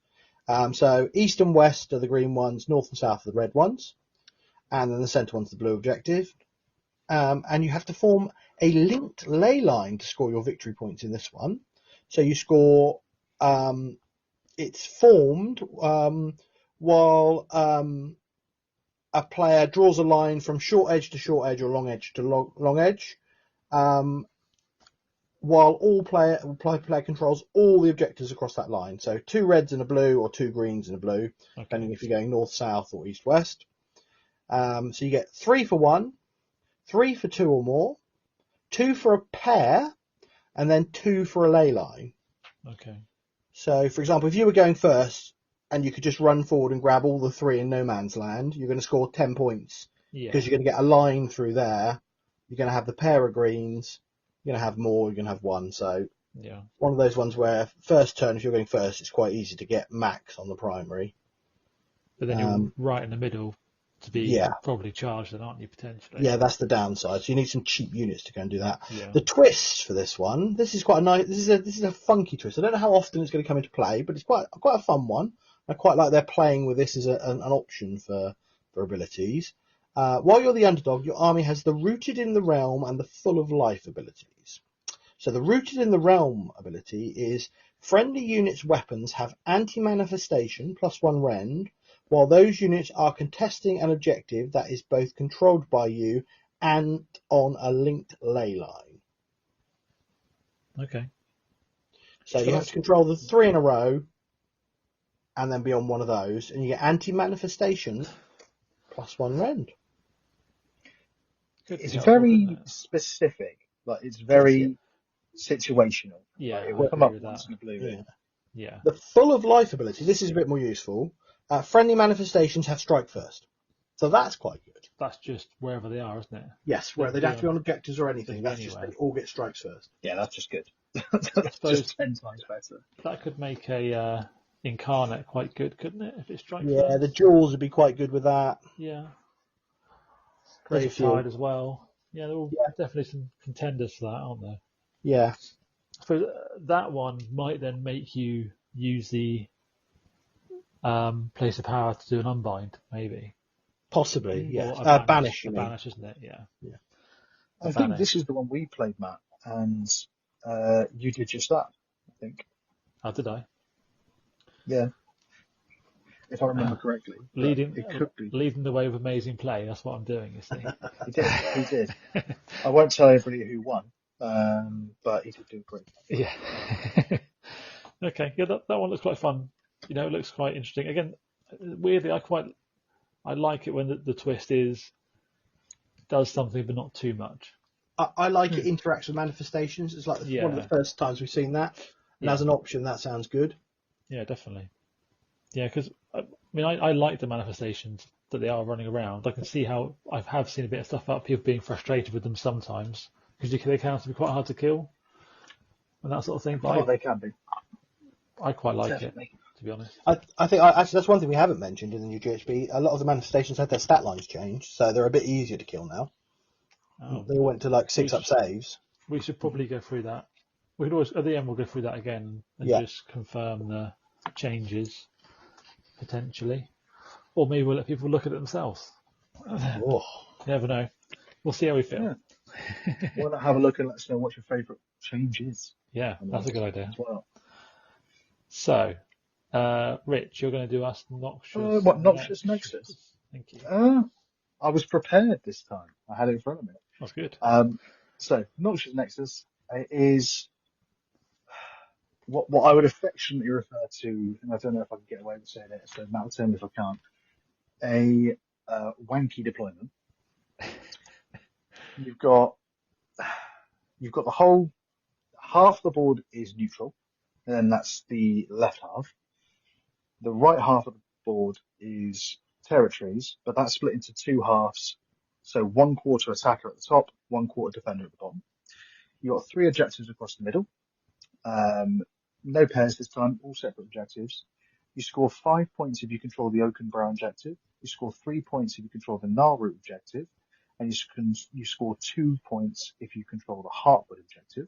So east and west are the green ones, north and south are the red ones. And then the centre one's the blue objective. And you have to form a linked ley line to score your victory points in this one. So you score, it's formed while a player draws a line from short edge to short edge or long edge to long edge, while all player controls all the objectives across that line. So 2 reds and a blue or 2 greens and a blue, depending if you're going north, south or east, west. So you get 3 for 1, 3 for 2 or more, 2 for a pair, and then 2 for a ley line. Okay. So, for example, if you were going first, and you could just run forward and grab all the 3 in no man's land, you're going to score 10 points. Yeah. Because you're going to get a line through there. You're going to have the pair of greens. You're going to have more. You're going to have 1. So Yeah. one of those ones where first turn, if you're going first, it's quite easy to get max on the primary. But then you're right in the middle to be probably charged, then, aren't you, potentially? Yeah, that's the downside. So you need some cheap units to go and do that. Yeah. The twist for this one, this is quite a nice. This is a funky twist. I don't know how often it's going to come into play, but it's quite a fun one. I quite like they're playing with this as an option for abilities. While you're the underdog, your army has the Rooted in the Realm and the Full of Life abilities. So the Rooted in the Realm ability is friendly units' weapons have anti-manifestation +1 rend, while those units are contesting an objective that is both controlled by you and on a linked ley line. Okay. So you have to control the 3 in a row and then be on one of those, and you get anti-manifestation +1 rend. It's very specific. Like, it's very situational. Yeah, like, it will come up once in a blue moon. Yeah. The Full of Life ability, this is a bit more useful. Friendly manifestations have strike first. So that's quite good. That's just wherever they are, isn't it? Yes, where they don't have to be on objectives or anything. That's anywhere. just they all get strikes first. Yeah, that's just good. I That's suppose just 10 times better. that could make a incarnate quite good, couldn't it? If it strikes Yeah, first? the jewels would be quite good with that. Yeah. Very There's few. Tide as well. Yeah, there are definitely some contenders for that, aren't there? Yeah. I suppose that one might then make you use the place of power to do an unbind, maybe. Possibly, yes. Or a Banish, you mean. banish, isn't it? Yeah. I think this is the one we played, Matt, and you did just that, I think. How did I? Yeah. If I remember correctly. Leading the way with amazing play, that's what I'm doing, you see. He did. I won't tell everybody who won, but he did do great. Yeah. Okay, yeah, that one looks quite fun. You know, it looks quite interesting. Again, weirdly, I like it when the twist does something but not too much. I like it interacts with manifestations. It's like one of the first times we've seen that. And as an option, that sounds good. Yeah, definitely. Yeah, because I mean, I like the manifestations that they are running around. I can see how I have seen a bit of stuff about people being frustrated with them sometimes because they can also be quite hard to kill and that sort of thing. But they can be. I quite like Definitely. it, to be honest. I think actually that's one thing we haven't mentioned in the new GHB. A lot of the manifestations had their stat lines changed, so they're a bit easier to kill now. Oh. They all went to like 6-up saves. We should probably go through that. We could always at the end we'll go through that again and just confirm the changes potentially, or maybe we'll let people look at it themselves. Oh. You never know. We'll see how we feel. Yeah. Why not have a look and let us know what your favourite change is? Yeah, that's a good idea. As well. So, Rich, you're going to do us Noxious. Noxious Nexus? Thank you. I was prepared this time. I had it in front of me. That's good. So, Noxious Nexus is what I would affectionately refer to, and I don't know if I can get away with saying it, so Matt will tell me if I can't, a wanky deployment. You've got the whole, half the board is neutral, and then that's the left half. The right half of the board is territories, but that's split into 2 halves. So 1/4 attacker at the top, 1/4 defender at the bottom. You've got 3 objectives across the middle. No pairs this time, all separate objectives. You score 5 points if you control the Oakenbrow objective. You score 3 points if you control the Gnarlroot objective. And you score 2 points if you control the Heartwood objective.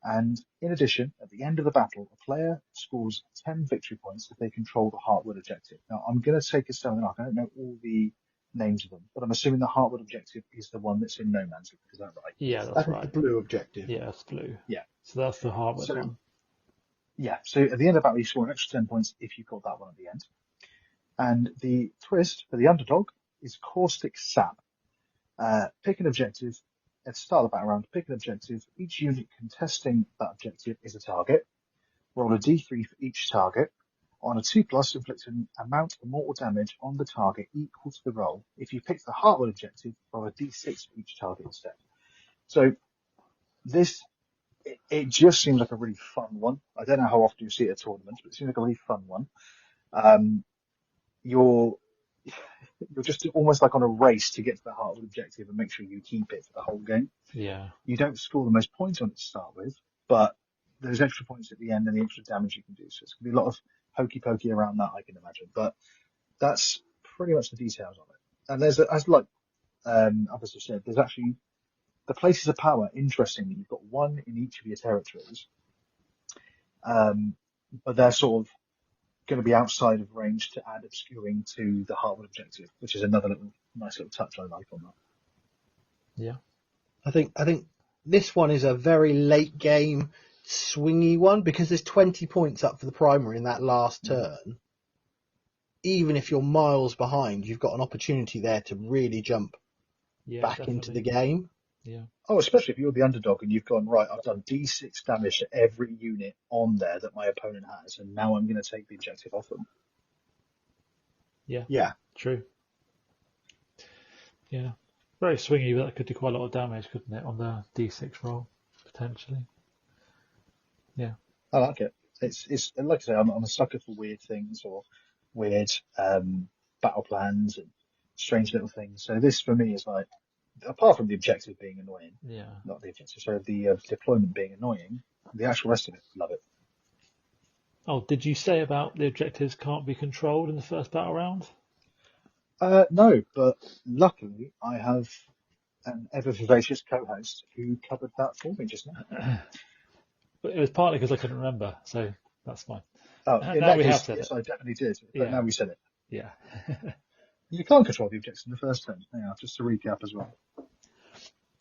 And in addition, at the end of the battle, a player scores 10 victory points if they control the Heartwood objective. Now, I'm going to take a stone and arc. I don't know all the names of them, but I'm assuming the Heartwood objective is the one that's in No Man's Land. Is that right? Yeah, that's right. The blue objective. Yeah, it's blue. Yeah. So that's the Heartwood one. Yeah, so at the end of the battle, you score an extra 10 points if you got that one at the end. And the twist for the underdog is Caustic Sap. Pick an objective. At the start of the battle round, pick an objective. Each unit contesting that objective is a target. Roll a d3 for each target. On a 2+, inflict an amount of mortal damage on the target equal to the roll. If you pick the Heartwood objective, roll a d6 for each target instead. So this, it just seems like a really fun one. I don't know how often you see it at tournaments, but it seems like a really fun one. you're you're just almost like on a race to get to the heart of the objective and make sure you keep it for the whole game. Yeah. You don't score the most points on it to start with, but there's extra points at the end and the extra damage you can do. So it's going to be a lot of hokey pokey around that, I can imagine. But that's pretty much the details of it. And there's, as like others have said, there's actually the places of power. Interestingly, you've got one in each of your territories, but they're sort of going to be outside of range to add obscuring to the heart of an objective, which is another nice little touch I like on that. Yeah. I think this one is a very late game swingy one because there's 20 points up for the primary in that last turn. Even if you're miles behind, you've got an opportunity there to really jump back definitely. into the game. Yeah. Oh, especially if you're the underdog and you've gone, right, I've done D6 damage to every unit on there that my opponent has, and now I'm going to take the objective off them. Yeah. True. Yeah. Very swingy, but that could do quite a lot of damage, couldn't it, on the D6 roll, potentially. Yeah. I like it. It's like I say, I'm a sucker for weird things or weird battle plans and strange little things. So this for me is like, apart from the objective being annoying, Yeah. not the objective, sorry, the deployment being annoying, the actual rest of it, love it. Oh, did you say about the objectives can't be controlled in the first battle round? No, but luckily I have an ever vivacious co-host who covered that for me just now. But it was partly because I couldn't remember, so that's fine. Oh, in Now that we have case, said yes, it. I definitely did. But Yeah. now we said it. Yeah. You can't control the objects in the first turn. Yeah, just to recap as well.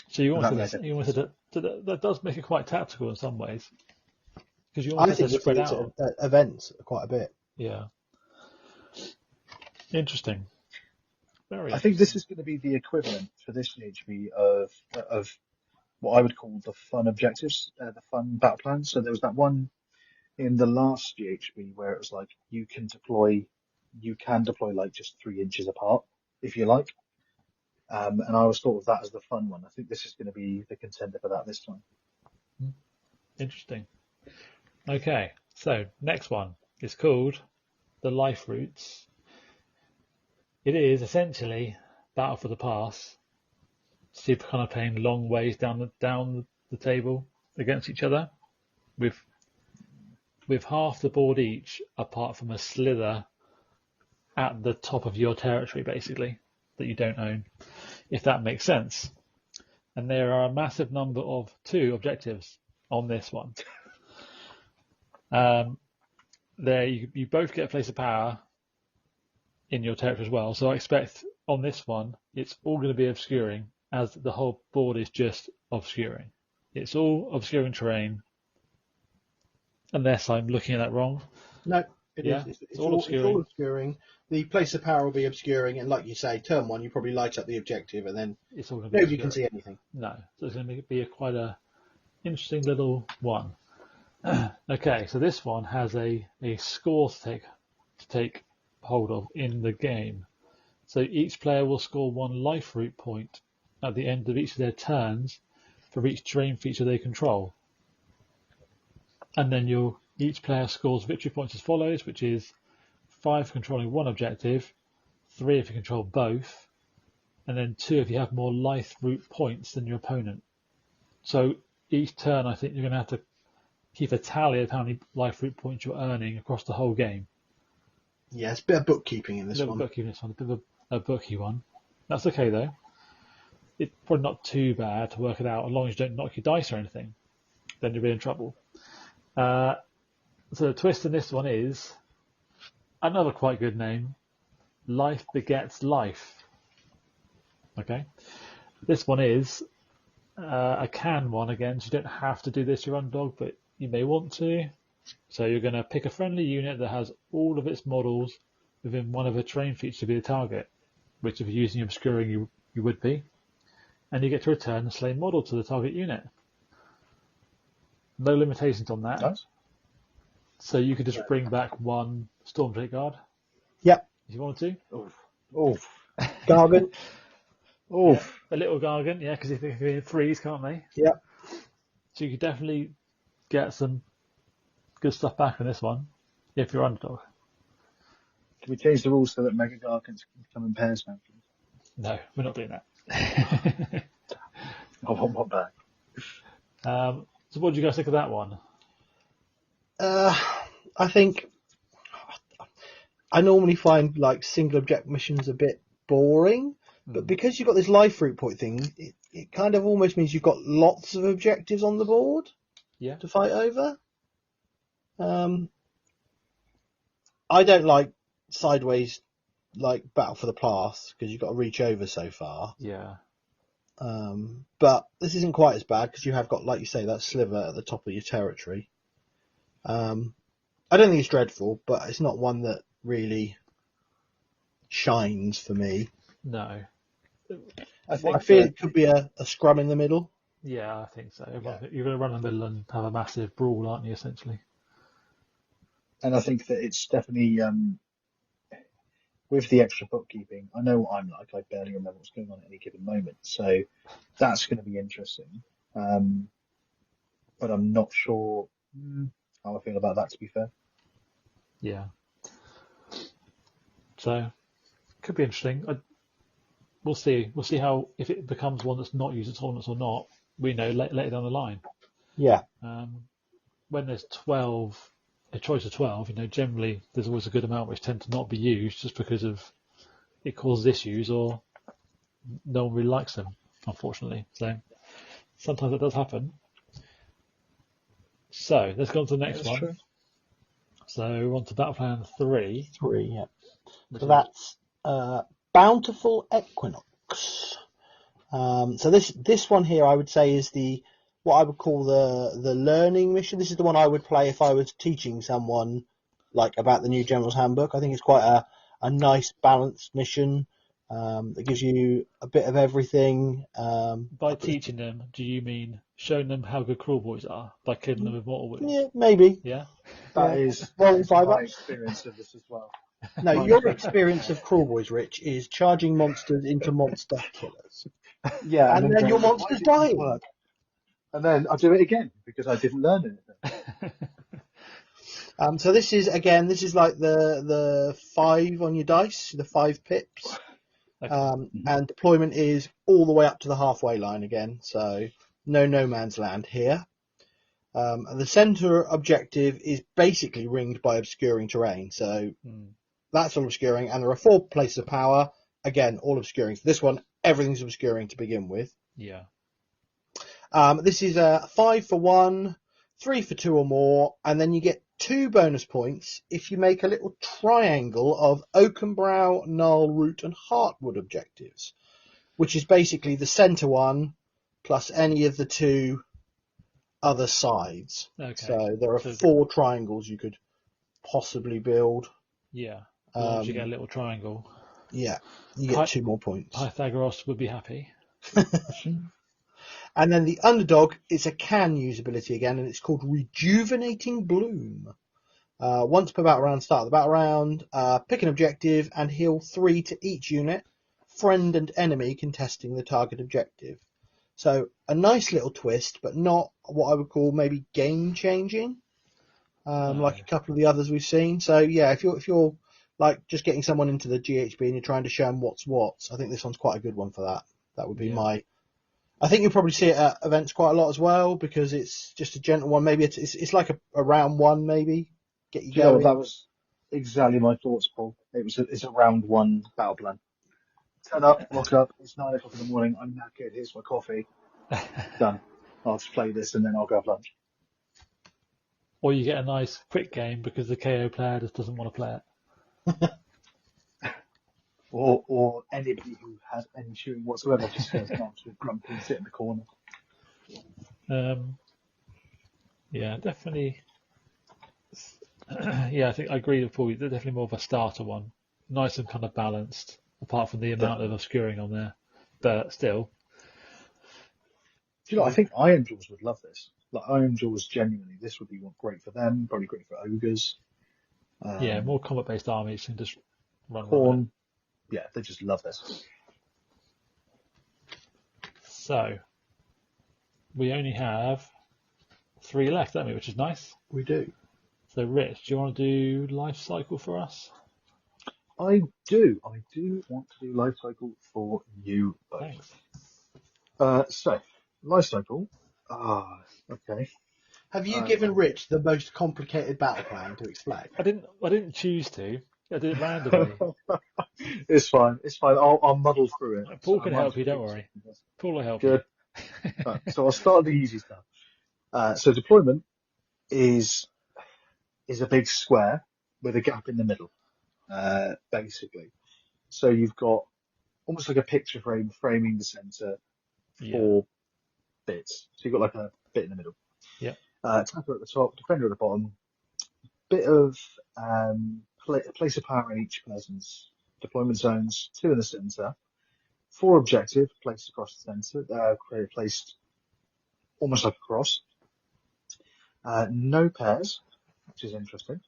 So you But wanted that you wanted that does make it quite tactical in some ways because you I wanted think to spread it's out. events quite a bit. Yeah. Interesting. Very. I think this is going to be the equivalent for this GHB of what I would call the fun objectives, the fun battle plans. So there was that one in the last GHB where it was like you can deploy like just 3 inches apart if you like. And I always thought of that as the fun one. I think this is going to be the contender for that this time. Interesting. Okay, so next one is called the Life Routes. It is essentially Battle for the Pass. So you're kind of playing long ways down the table against each other, with half the board each, apart from a slither at the top of your territory, basically, that you don't own, if that makes sense. And there are a massive number of 2 objectives on this one. There you both get a place of power in your territory as well. So I expect on this one, it's all going to be obscuring, as the whole board is just obscuring. It's all obscuring terrain, unless I'm looking at that wrong. No, it Yeah, is. It's all obscuring. It's all obscuring. The place of power will be obscuring, and like you say, turn 1, you probably light up the objective, and then It's all going to be nobody can obscuring. see anything. No, so it's going to be quite a interesting little one. Okay, so this one has a score to take hold of in the game. So each player will score 1 life root point at the end of each of their turns for each terrain feature they control. And then each player scores victory points as follows, which is 5 for controlling 1 objective, 3 if you control both, and then 2 if you have more life root points than your opponent. So each turn, I think you're going to have to keep a tally of how many life root points you're earning across the whole game. Yeah, it's a bit of bookkeeping in this A little one. bookkeeping, this one, a bit of a booky one. That's okay though. It's probably not too bad to work it out, as long as you don't knock your dice or anything. Then you'll be in trouble. So the twist in this one is another quite good name. Life begets life. Okay. This one is a can one again, so you don't have to do this your underdog, but you may want to. So you're going to pick a friendly unit that has all of its models within one of the terrain features to be the target, which if you're using obscuring you would be, and you get to return the slain model to the target unit. No limitations on that. Nice. So you could just bring back 1 Stormdrake Guard Yep. if you wanted to. Oof. Gargant. Oof. A little Gargant, yeah, because they can freeze, can't they? Yep. So you could definitely get some good stuff back in this one if you're underdog. Can we change the rules so that Mega Gargants can come in pairs now? No, we're not doing that. I want one back. So what do you guys think of that one? I think I normally find like single objective missions a bit boring, but because you've got this life root point thing, it kind of almost means you've got lots of objectives on the board to fight over. I don't like sideways like Battle for the Pass because you've got to reach over so far. Yeah. But this isn't quite as bad because you have got, like you say, that sliver at the top of your territory. I don't think it's dreadful, but it's not one that really shines for me. No. I feel it could be a scrum in the middle. Yeah, I think so. You're going to run in the middle and have a massive brawl, aren't you, essentially? And I think that it's definitely, with the extra bookkeeping, I know what I'm like. I barely remember what's going on at any given moment. So that's going to be interesting. But I'm not sure how I feel about that, to be fair. Yeah. So, could be interesting. We'll see. We'll see how, if it becomes one that's not used in tournaments or not, we know later down the line. Yeah. When there's 12, a choice of 12, generally there's always a good amount which tend to not be used just because of it causes issues or no one really likes them, unfortunately. So sometimes that does happen. So let's go on to the next one. True. So we're on to Battle Plan 3. 3, yeah. So that's Bountiful Equinox. So this one here, I would say, is what I would call the learning mission. This is the one I would play if I was teaching someone like about the new General's Handbook. I think it's quite a nice balanced mission that gives you a bit of everything. By teaching them, do you mean showing them how good cruel boys are by killing them with mortal wounds? Yeah, maybe. Yeah. That is my experience of this as well. No, your experience of Cruel Boys, Rich, is charging monsters into monster killers. Yeah, and then your monster's dying. And then I do it again because I didn't learn anything. So this is like the 5 on your dice, the 5 pips. Okay. And deployment is all the way up to the halfway line again, so no man's land here. And the centre objective is basically ringed by obscuring terrain, so that's all obscuring, and there are 4 places of power, again, all obscuring. So this one, everything's obscuring to begin with. Yeah. This is a 5 for 1, 3 for 2 or more, and then you get 2 bonus points if you make a little triangle of Oakenbrow, Gnarlroot, and Heartwood objectives, which is basically the centre one plus any of the 2 other sides. Okay. So there are 4 triangles you could possibly build. Yeah. Once you get a little triangle. Yeah, you get 2 more points. Pythagoras would be happy. And then the underdog is a can usability again, and it's called Rejuvenating Bloom. Once per battle round, start the battle round, pick an objective and heal 3 to each unit, friend and enemy contesting the target objective. So a nice little twist, but not what I would call maybe game changing, like a couple of the others we've seen. So yeah, if you're like just getting someone into the GHB and you're trying to show them what's what, I think this one's quite a good one for that. That would be my. I think you'll probably see it at events quite a lot as well because it's just a gentle one. Maybe it's like a round one, maybe get you going. That was exactly my thoughts, Paul. It's a round 1 battle plan. Turn up, rock up. It's 9 o'clock in the morning. I'm knackered. Here's my coffee. Done. I'll just play this and then I'll go have lunch. Or you get a nice quick game because the KO player just doesn't want to play it. Or anybody who has any shooting whatsoever just goes down to a grumpy and sit in the corner. Yeah, definitely. Yeah, I think I agree with Paul. They're definitely more of a starter one. Nice and kind of balanced, apart from the amount of obscuring on there. But still. Do you know, I think Iron Jaws would love this. Like Iron Jaws, genuinely, this would be great for them, probably great for ogres. Yeah, more combat-based armies can just run Horn. Yeah, they just love this. So, we only have 3 left, don't we? Which is nice. We do. So, Rich, do you want to do life cycle for us? I do. I do want to do life cycle for you both. Thanks. So, life cycle. Okay. Have you given Rich the most complicated battle plan to explain? I didn't choose to. I did it randomly. It's fine. It's fine. I'll muddle through it. Paul I can might help as you. well Don't keep worry. this. Paul will help Good. you. So I'll start with the easy stuff. So deployment is a big square with a gap in the middle, basically. So you've got almost like a picture frame framing the center, Yeah. 4 bits. So you've got like a bit in the middle. Yeah. Attacker at the top, defender at the bottom. Bit of place of power in each person's deployment zones. 2 in the center. 4 objective placed across the center. Placed almost like a cross. No pairs, which is interesting.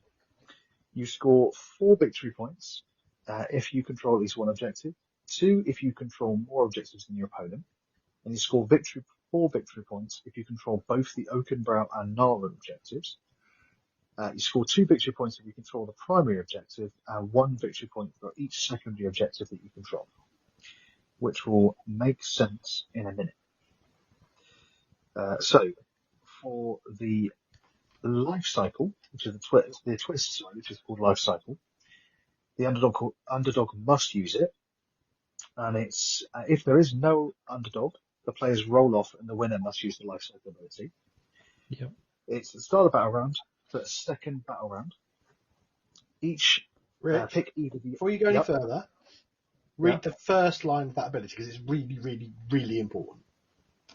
You score 4 victory points if you control at least 1 objective. 2 if you control more objectives than your opponent. And you score 4 victory points if you control both the Oakenbrow and Nara objectives. You score 2 victory points if you control the primary objective, and 1 victory point for each secondary objective that you control, which will make sense in a minute. So, for the life cycle, which is the twist, which is called life cycle, the underdog must use it, and it's if there is no underdog, the players roll off, and the winner must use the life cycle ability. Yep. It's the start of battle round, the second battle round. Each Rich, pick either the. before you go any Yep. further, read the first line of that ability because it's really, really, really important.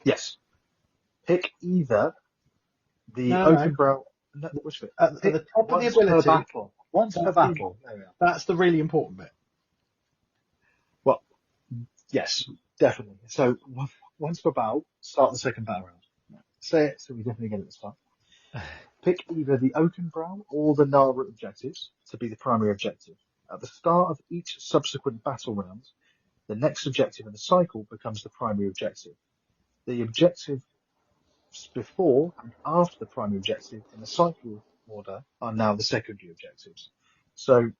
Yes. Pick either the No. Oakenbrow. No, which bit? At the top of the Once ability. per battle. Once per battle. There we are. That's the really important bit. Well, yes, definitely. So once per battle, start the second battle round. Say it, so we definitely get it at the start. Pick either the Oakenbrow or the Nara objectives to be the primary objective. At the start of each subsequent battle round, the next objective in the cycle becomes the primary objective. The objectives before and after the primary objective in the cycle order are now the secondary objectives. So,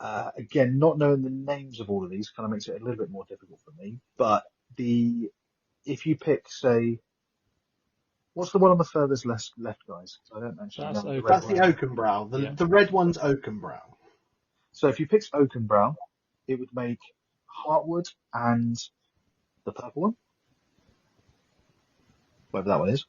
again, not knowing the names of all of these kind of makes it a little bit more difficult for me. But if you pick, say, what's the one on the furthest left, guys? I don't actually That's know. That's the Oakenbrow. The red one's Oakenbrow. So if you picked Oakenbrow, it would make Heartwood and the purple one, whatever that one is,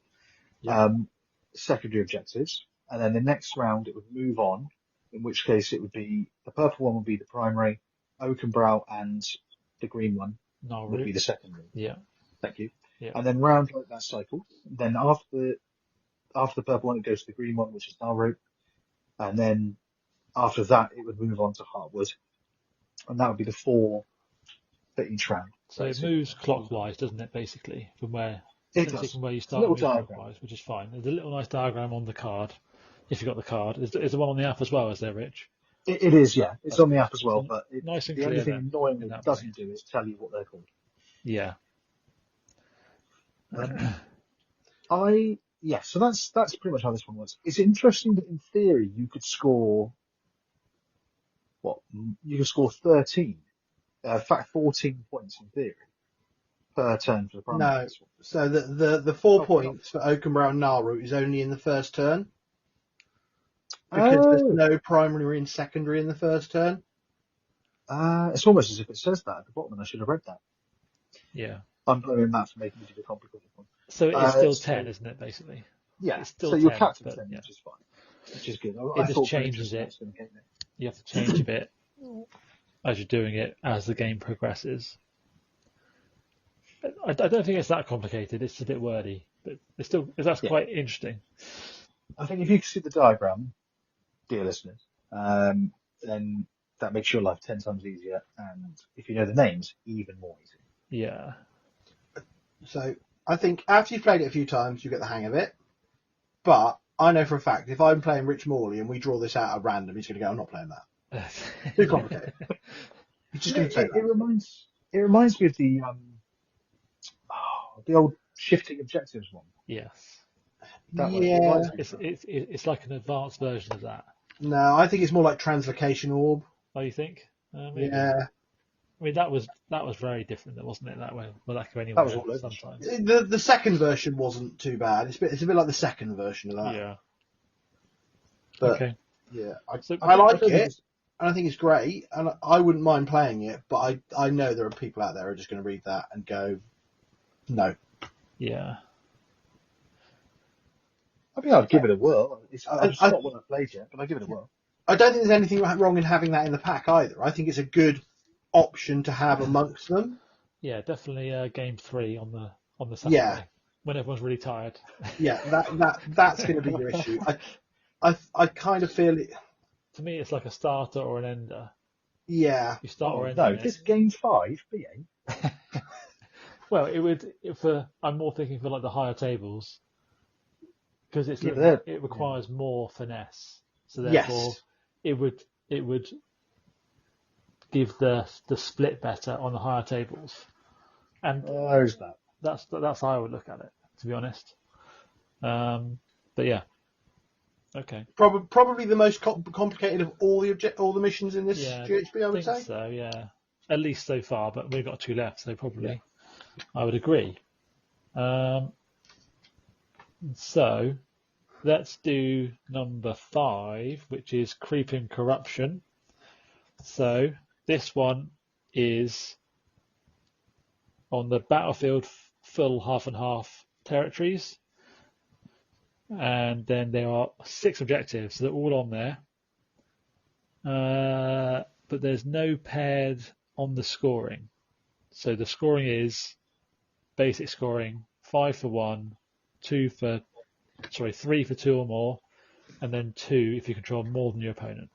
secondary objectives. And then the next round it would move on, in which case it would be the purple one would be the primary, Oakenbrow and the green one would be the secondary. Yeah. Thank you. Yeah. And then round like that cycle. Then after the purple one, it goes to the green one, which is Nalroot. And then after that, it would move on to Heartwood. And that would be the 4 for each round. So it moves clockwise, doesn't it, basically, from where you start, moves clockwise, which is fine. There's a little nice diagram on the card, if you've got the card. Is there one on the app as well, is there, Rich? It is, yeah. It's on the app as well, but nice and the only thing then, annoyingly it doesn't do is tell you what they're called. Yeah. So that's pretty much how this one works. It's interesting that in theory you could score 13. In fact, 14 points in theory per turn for the primary. No, so the 4 points for Oakenbrow and Nalroot is only in the first turn because there's no primary and secondary in the first turn. It's almost as if it says that at the bottom, and I should have read that. Yeah. I'm blaming Matt for making me do the complicated one. So it's still 10, isn't it, basically? Yeah, it's still so 10, you're capped at 10, yeah. which is fine. Which is good. It just changes it. You have to change a bit as you're doing it as the game progresses. I don't think it's that complicated. It's a bit wordy, but that's quite interesting. I think if you can see the diagram, dear listeners, then that makes your life 10 times easier, and if you know the names, even more easy. Yeah. So I think after you've played it a few times, you get the hang of it. But I know for a fact, if I'm playing Rich Morley and we draw this out at random, he's going to go, I'm not playing that. Too complicated. He's just going to say that. It reminds me of the old shifting objectives one. Yes. Yeah. It's like an advanced version of that. No, I think it's more like Translocation Orb. Oh, you think? Maybe. Yeah. I mean, that was very different, wasn't it? That way, well, that could go That was anywhere all over the shop. sometimes. The second version wasn't too bad. It's a bit like the second version of that. Yeah. But Okay. yeah, So I like don't think it, and I think it's great, and I wouldn't mind playing it. But I know there are people out there who are just going to read that and go, no. yeah. I think I'd give it a whirl. It's I not one I've played yet, but I'd give it a whirl. I don't think there's anything wrong in having that in the pack either. I think it's a good option to have amongst them. Yeah, definitely game 3 on the Saturday Yeah. when everyone's really tired. Yeah, that's going to be your issue. I kind of feel it. To me, it's like a starter or an ender. Yeah. You start or end No, it. this game 5, BA. Well, I'm more thinking for like the higher tables because it requires more finesse. So therefore, Yes. it would give the split better on the higher tables, and There's that. that's how I would look at it, to be honest. But yeah, okay. Probably the most complicated of all the missions in this Yeah, GHB, I would think say. so. Yeah, at least so far, but we've got 2 left, so probably I would agree. So let's do number 5, which is Creeping Corruption. So this one is on the battlefield full half and half territories. And then there are 6 objectives, so they're all on there. But there's no paired on the scoring. So the scoring is basic scoring, 5 for 1, 3 for 2 or more, and then 2 if you control more than your opponent.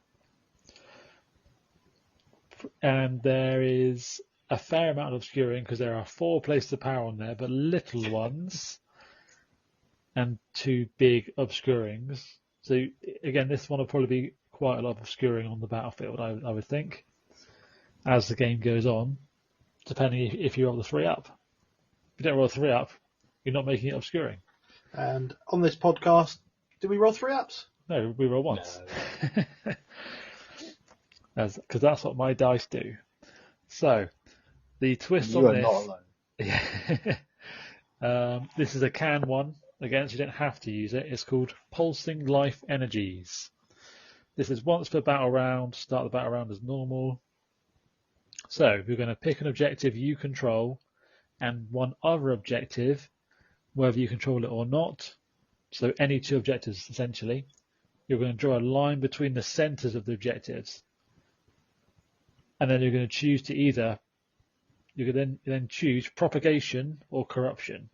And there is a fair amount of obscuring because there are 4 places of power on there, but little ones and 2 big obscurings. So again, this one will probably be quite a lot of obscuring on the battlefield, I would think, as the game goes on, depending if you roll the 3 up. If you don't roll a 3 up, you're not making it obscuring. And on this podcast, do we roll 3 ups? No, we roll once. Because that's what my dice do. So, the twist You on are this... not alone. this is a can one. Again, so you don't have to use it. It's called Pulsing Life Energies. This is once per battle round. Start the battle round as normal. So, we're going to pick an objective you control and one other objective, whether you control it or not. So, any 2 objectives, essentially. You're going to draw a line between the centres of the objectives. And then you're going to choose to either, you can then choose propagation or corruption.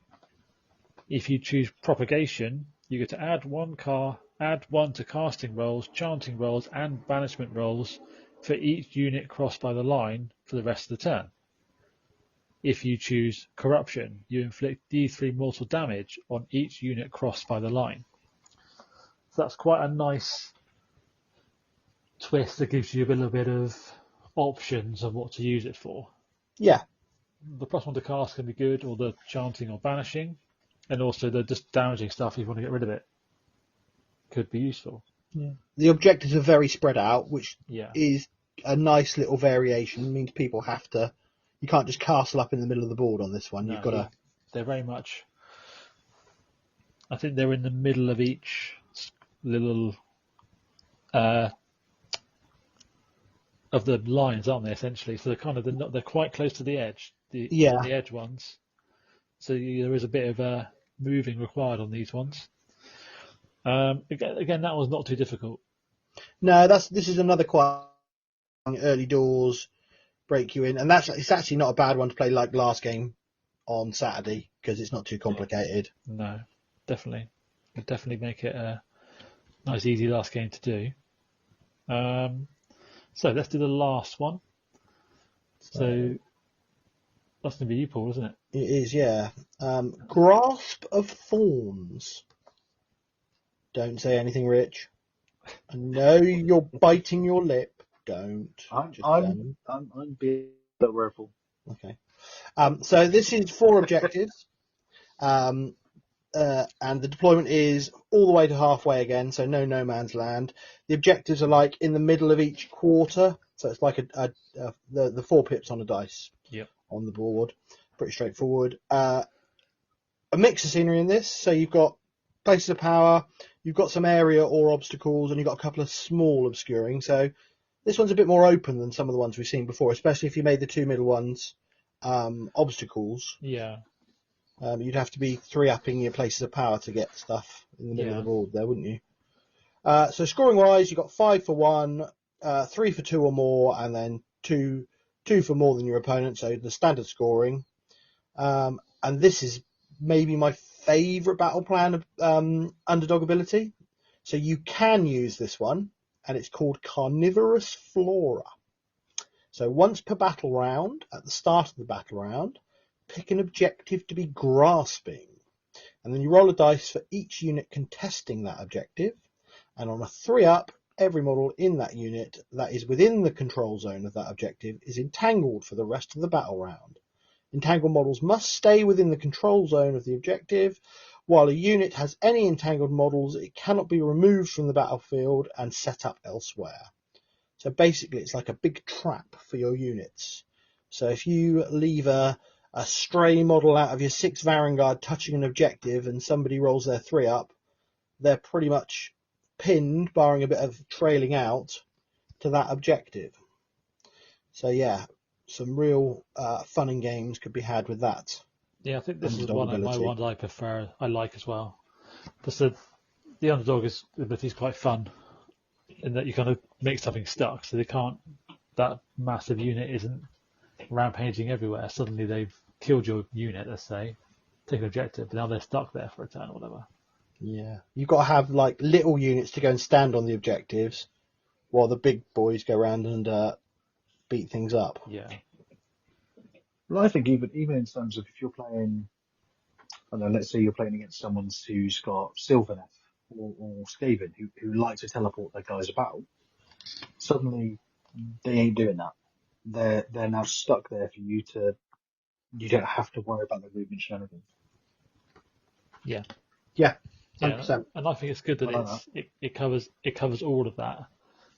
If you choose propagation, you get to add 1 to casting rolls, chanting rolls, and banishment rolls for each unit crossed by the line for the rest of the turn. If you choose corruption, you inflict D3 mortal damage on each unit crossed by the line. So that's quite a nice twist that gives you a little bit of options of what to use it for. Yeah. The +1 to cast can be good, or the chanting or banishing, and also the just damaging stuff if you want to get rid of it could be useful. Yeah. The objectives are very spread out, which Yeah. is a nice little variation. It means people have to. You can't just castle up in the middle of the board on this one. No, You've got to. They're very much. I think they're in the middle of each little of the lines, aren't they? Essentially, so they're quite close to the edge. The edge ones. So there is a bit of moving required on these ones. Again, that was not too difficult. No, this is another quite early doors break you in, and it's actually not a bad one to play like last game on Saturday because it's not too complicated. No, definitely, it'd definitely make it a nice, easy last game to do. So let's do the last one. So that's going to be you, Paul, isn't it? It is, yeah. Grasp of Thorns. Don't say anything, Rich. I know you're biting your lip. Don't. I'm being a bit worrieful. Okay. So this is 4 objectives. And the deployment is all the way to halfway again, so no man's land. The objectives are like in the middle of each quarter, So it's like the 4 pips on a dice Yep. on the board. Pretty straightforward. A mix of scenery in this. So you've got places of power, you've got some area or obstacles, and you've got a couple of small obscuring. So this one's a bit more open than some of the ones we've seen before, especially if you made the 2 middle ones obstacles. Yeah. You'd have to be 3-upping your places of power to get stuff in the middle of the board there, wouldn't you? So scoring wise, you've got 5 for 1, 3 for 2 or more, and then 2 for more than your opponent. So the standard scoring. And this is maybe my favourite battle plan of underdog ability. So you can use this one, and it's called Carnivorous Flora. So once per battle round, at the start of the battle round, pick an objective to be grasping. And then you roll a dice for each unit contesting that objective. And on a 3-up, every model in that unit that is within the control zone of that objective is entangled for the rest of the battle round. Entangled models must stay within the control zone of the objective. While a unit has any entangled models, it cannot be removed from the battlefield and set up elsewhere. So basically, it's like a big trap for your units. So if you leave a stray model out of your 6 Varangard touching an objective and somebody rolls their 3-up, they're pretty much pinned, barring a bit of trailing out, to that objective. So yeah, some real fun and games could be had with that. Yeah, I think this is Underdog one of my ability. ones I prefer. I like as well. Just the underdog ability is quite fun in that you kind of make something stuck, so that massive unit isn't rampaging everywhere. Suddenly they've killed your unit, let's say, take an objective, but now they're stuck there for a turn or whatever. Yeah, you've got to have like little units to go and stand on the objectives, while the big boys go around and beat things up. Yeah. Well, I think even in terms of if you're playing, I don't know, let's say you're playing against someone who's got Sylvaneth or Skaven who like to teleport their guys about, suddenly they ain't doing that. They're now stuck there for you to. You don't have to worry about the movement shenanigans. Yeah. Yeah, Yeah, 100%. and I think it's good that I like it covers all of that.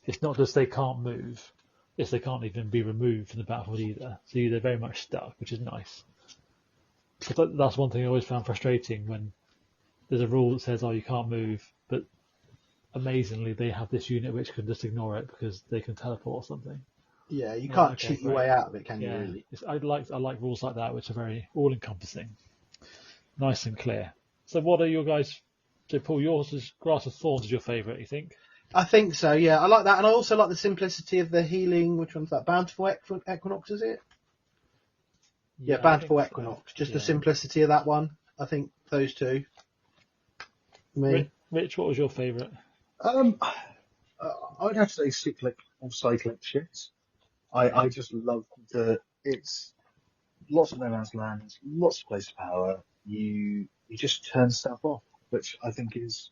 It's not just they can't move, it's they can't even be removed from the battlefield either. So they're very much stuck, which is nice. But that's one thing I always found frustrating when there's a rule that says, "Oh, you can't move," but amazingly they have this unit which can just ignore it because they can teleport or something. Yeah, you Oh, can't okay, cheat your great. way out of it, can you? Yeah, Really? I like rules like that which are very all-encompassing, nice and clear. So what are your guys? So Paul, yours is Grass of Thorns is your favourite, you think? I think so. Yeah, I like that, and I also like the simplicity of the healing. Which one's that? Bountiful Equinox, is it? Yeah, I Bountiful think so. Equinox. Just the Yeah. simplicity of that one. I think those two. Me. Rich, what was your favourite? I'd have to say cyclic or cyclic shifts. I just love it's lots of no man's land, lots of place of power. You just turn stuff off, which I think is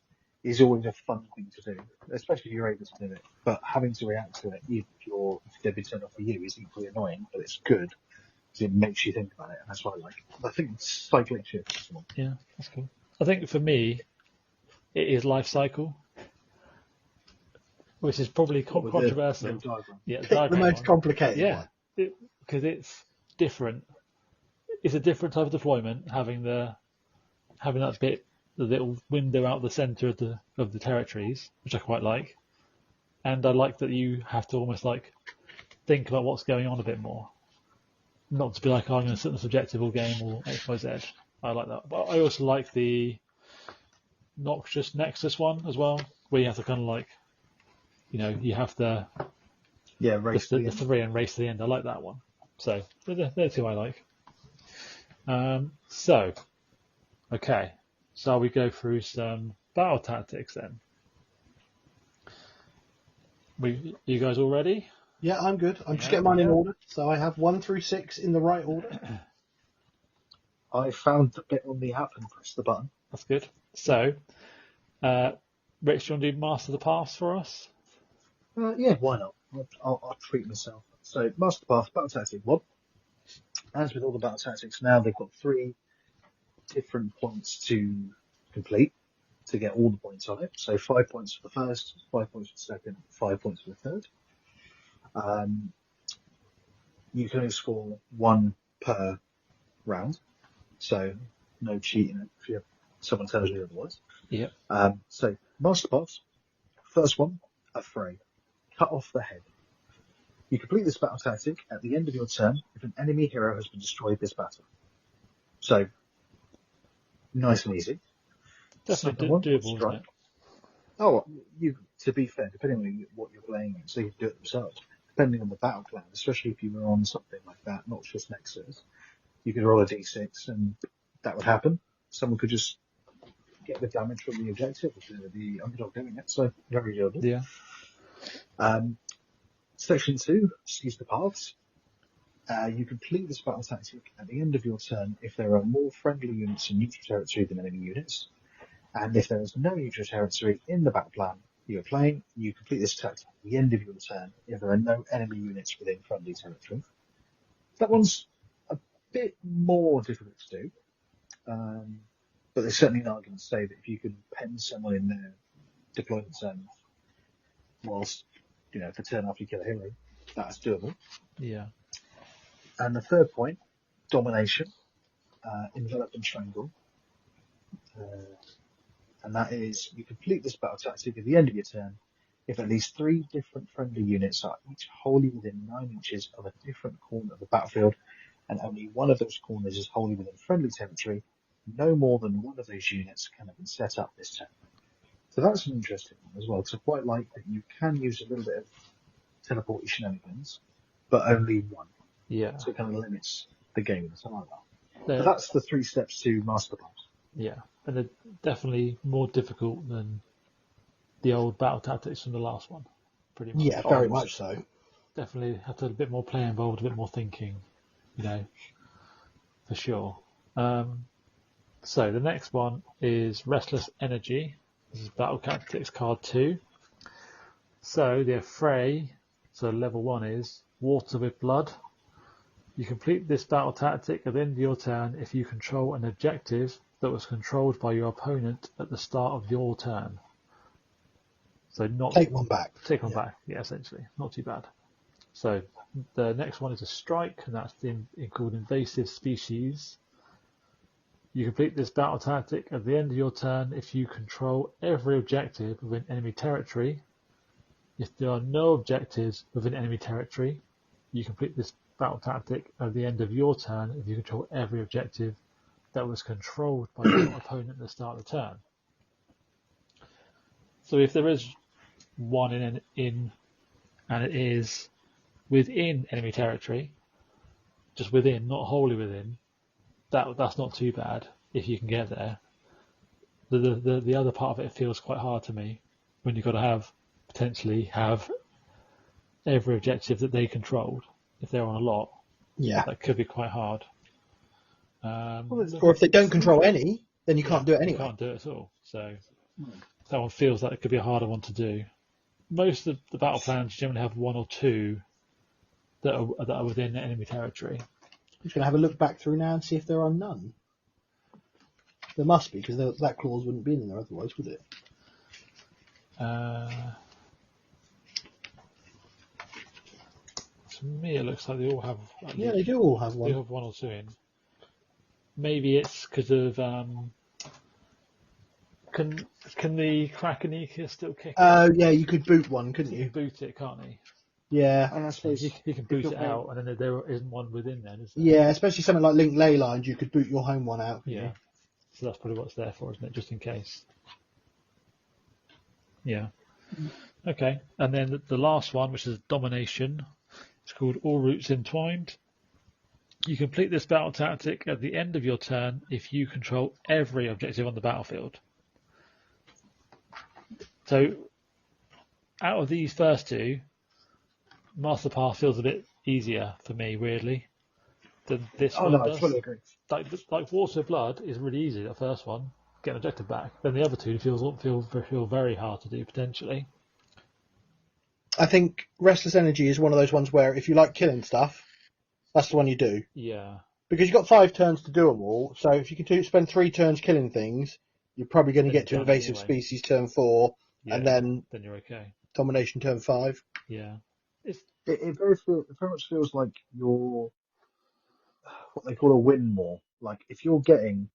always a fun thing to do, especially if you're able to do it. But having to react to it, even if they've been turned off for you, is equally annoying. But it's good because it makes you think about it, and that's what I like. I think cyclic shifts is the one. Yeah, that's cool. I think for me, it is life cycle, which is probably What with controversial. the diagram. Yeah, Pick the diagram most one. complicated Yeah, one. because it's different. It's a different type of deployment, having that bit, the little window out the centre of the territories, which I quite like, and I like that you have to almost like think about what's going on a bit more, not to be like, oh, I'm going to sit in this objective all game or X, Y, Z. I like that, but I also like the Noxious Nexus one as well, where you have to kind of like, you have the Race to the end. 3 and race to the end. I like that one. So they're two I like. So, okay. Shall we go through some battle tactics then? You guys all ready? Yeah, I'm good. I'm just Yeah, getting mine in yeah. order. So I have 1 through 6 in the right order. I found the bit on the app and pressed the button. That's good. So, Rich, do you want to do Master the Pass for us? Yeah, why not? I'll treat myself. So, Master Path, Battle Tactic 1. As with all the Battle Tactics now, they've got 3 different points to complete to get all the points on it. So 5 points for the first, 5 points for the second, 5 points for the third. You can only score 1 per round, so no cheating if someone tells you otherwise. Yep. So master pass, first one, a fray, cut off the head. You complete this battle tactic at the end of your turn if an enemy hero has been destroyed this battle. So nice and easy. Definitely Second one, doable, strike. isn't it? Oh, to be fair, depending on what you're playing, so you can do it themselves. Depending on the battle plan, especially if you were on something like that, not just Nexus, you could roll a d6 and that would happen. Someone could just get the damage from the objective if they're the underdog doing it, so very doable. Yeah. Section 2, seize the paths. You complete this battle tactic at the end of your turn if there are more friendly units in neutral territory than enemy units. And if there is no neutral territory in the battle plan you are playing, you complete this tactic at the end of your turn if there are no enemy units within friendly territory. That one's a bit more difficult to do, but there's certainly an argument to say that if you can pen someone in their deployment zone whilst, the turn after you kill a hero, that's doable. Yeah. And the third point, domination, envelop and strangle. And that is, you complete this battle tactic at the end of your turn if at least 3 different friendly units are each wholly within 9 inches of a different corner of the battlefield, and only one of those corners is wholly within friendly territory. No more than one of those units can have been set up this turn. So that's an interesting one as well, because I quite like that you can use a little bit of teleporty shenanigans, but only one. Yeah. So it kind of limits the game and something like that. So that's the 3 steps to master pass. Yeah, and they're definitely more difficult than the old battle tactics from the last one, pretty much. Yeah, very much so. Definitely have to have a bit more play involved, a bit more thinking, for sure. So the next one is Restless Energy. This is Battle Tactics card 2. So the Affray, so level 1 is Water with Blood. You complete this battle tactic at the end of your turn if you control an objective that was controlled by your opponent at the start of your turn. So not take one back. Take one back, yeah, essentially. Not too bad. So the next one is a strike, and that's called Invasive Species. You complete this battle tactic at the end of your turn if you control every objective within enemy territory. If there are no objectives within enemy territory, you complete this battle tactic at the end of your turn if you control every objective that was controlled by your opponent at the start of the turn. So if there is one in and it is within enemy territory, just within, not wholly within, that's not too bad if you can get there. The other part of it feels quite hard to me when you've got to potentially have every objective that they controlled. If they're on a lot, that could be quite hard. Or if they don't control any, then you can't do it anyway. You can't do it at all. So that one feels like it could be a harder one to do. Most of the battle plans generally have 1 or 2 that are within enemy territory. I'm just going to have a look back through now and see if there are none. There must be, because that clause wouldn't be in there otherwise, would it? To me, it looks like they all have. Yeah, they do all have one. They have 1 or 2 in. Maybe it's because of. Can the Krakenika still kick? Oh, yeah, you could boot one, couldn't you? Boot it, can't he? Yeah. And I suppose he can boot it out, and then there isn't one within then, is there? Yeah, especially something like Link Ley Lines, you could boot your home one out. Yeah. So that's probably what it's there for, isn't it? Just in case. Yeah. Okay. And then the last one, which is Domination, it's called All Roots Entwined. You complete this battle tactic at the end of your turn if you control every objective on the battlefield. So, out of these first 2, Master Path feels a bit easier for me, weirdly, than this one does. I fully agree. Like Water of Blood is really easy, the first one, get an objective back. Then the other 2 feel very hard to do, potentially. I think Restless Energy is one of those ones where if you like killing stuff, that's the one you do. Yeah. Because you've got 5 turns to do them all, so if you can spend 3 turns killing things, you're probably going to get to Invasive Species turn 4, and then you're okay. Domination turn 5. Yeah. It's It very much feels like you're what they call a win more. Like if you're getting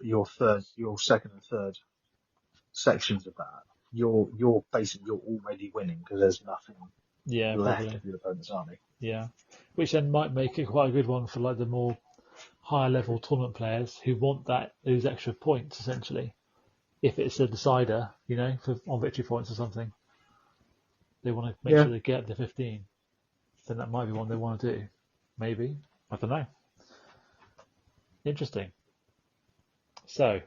your second and third sections of that, you're basically you're already winning because there's nothing yeah, left probably of your opponent's army. yeah, which then might make it quite a good one for like the more higher level tournament players who want those extra points essentially. If it's a decider, on victory points or something, they want to make Yeah, sure they get the 15. Then that might be one they want to do. Maybe, I don't know. Interesting. So,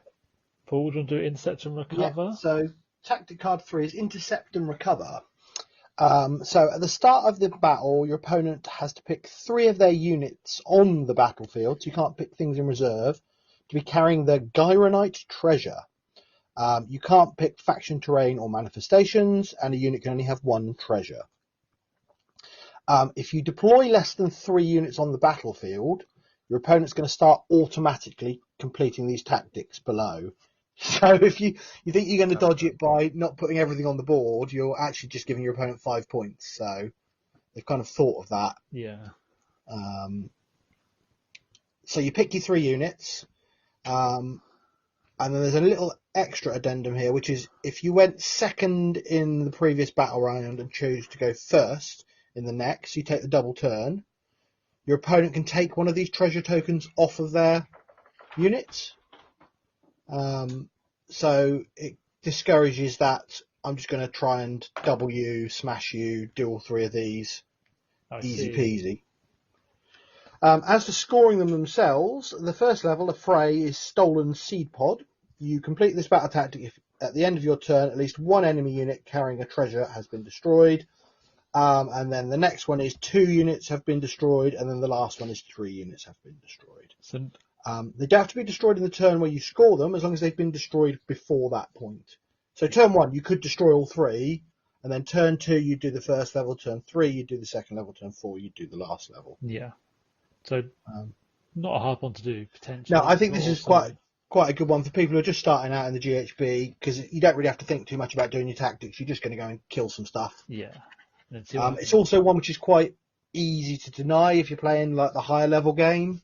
Paul, do you want to do intercept and Yeah. recover? So tactic card 3 is intercept and recover. So at the start of the battle, your opponent has to pick 3 of their units on the battlefield, so you can't pick things in reserve, to be carrying the Gyronite treasure. You can't pick faction terrain or manifestations, and a unit can only have 1 treasure. If you deploy less than 3 units on the battlefield, your opponent's going to start automatically completing these tactics below. So if you think you're going to dodge it by not putting everything on the board, you're actually just giving your opponent 5 points. So they've kind of thought of that. Yeah. So you pick your 3 units, and then there's a little extra addendum here, which is if you went second in the previous battle round and choose to go first in the next, you take the double turn. Your opponent can take one of these treasure tokens off of their units. So it discourages that I'm just going to try and double you, smash you, do all 3 of these. Easy peasy. As for scoring them themselves, the first level, a fray, is Stolen Seed Pod. You complete this battle tactic if at the end of your turn at least 1 enemy unit carrying a treasure has been destroyed. And then the next one is 2 units have been destroyed, and then the last one is 3 units have been destroyed. So, They don't have to be destroyed in the turn where you score them, as long as they've been destroyed before that point. So turn 1, you could destroy all 3, and then turn 2, you do the first level, turn 3, you do the second level, turn 4, you do the last level. yeah. So, not a hard one to do, potentially. No, I think this is quite a good one for people who are just starting out in the GHB, because you don't really have to think too much about doing your tactics. You're just going to go and kill some stuff. Yeah. It's also one which is quite easy to deny if you're playing like the higher level game.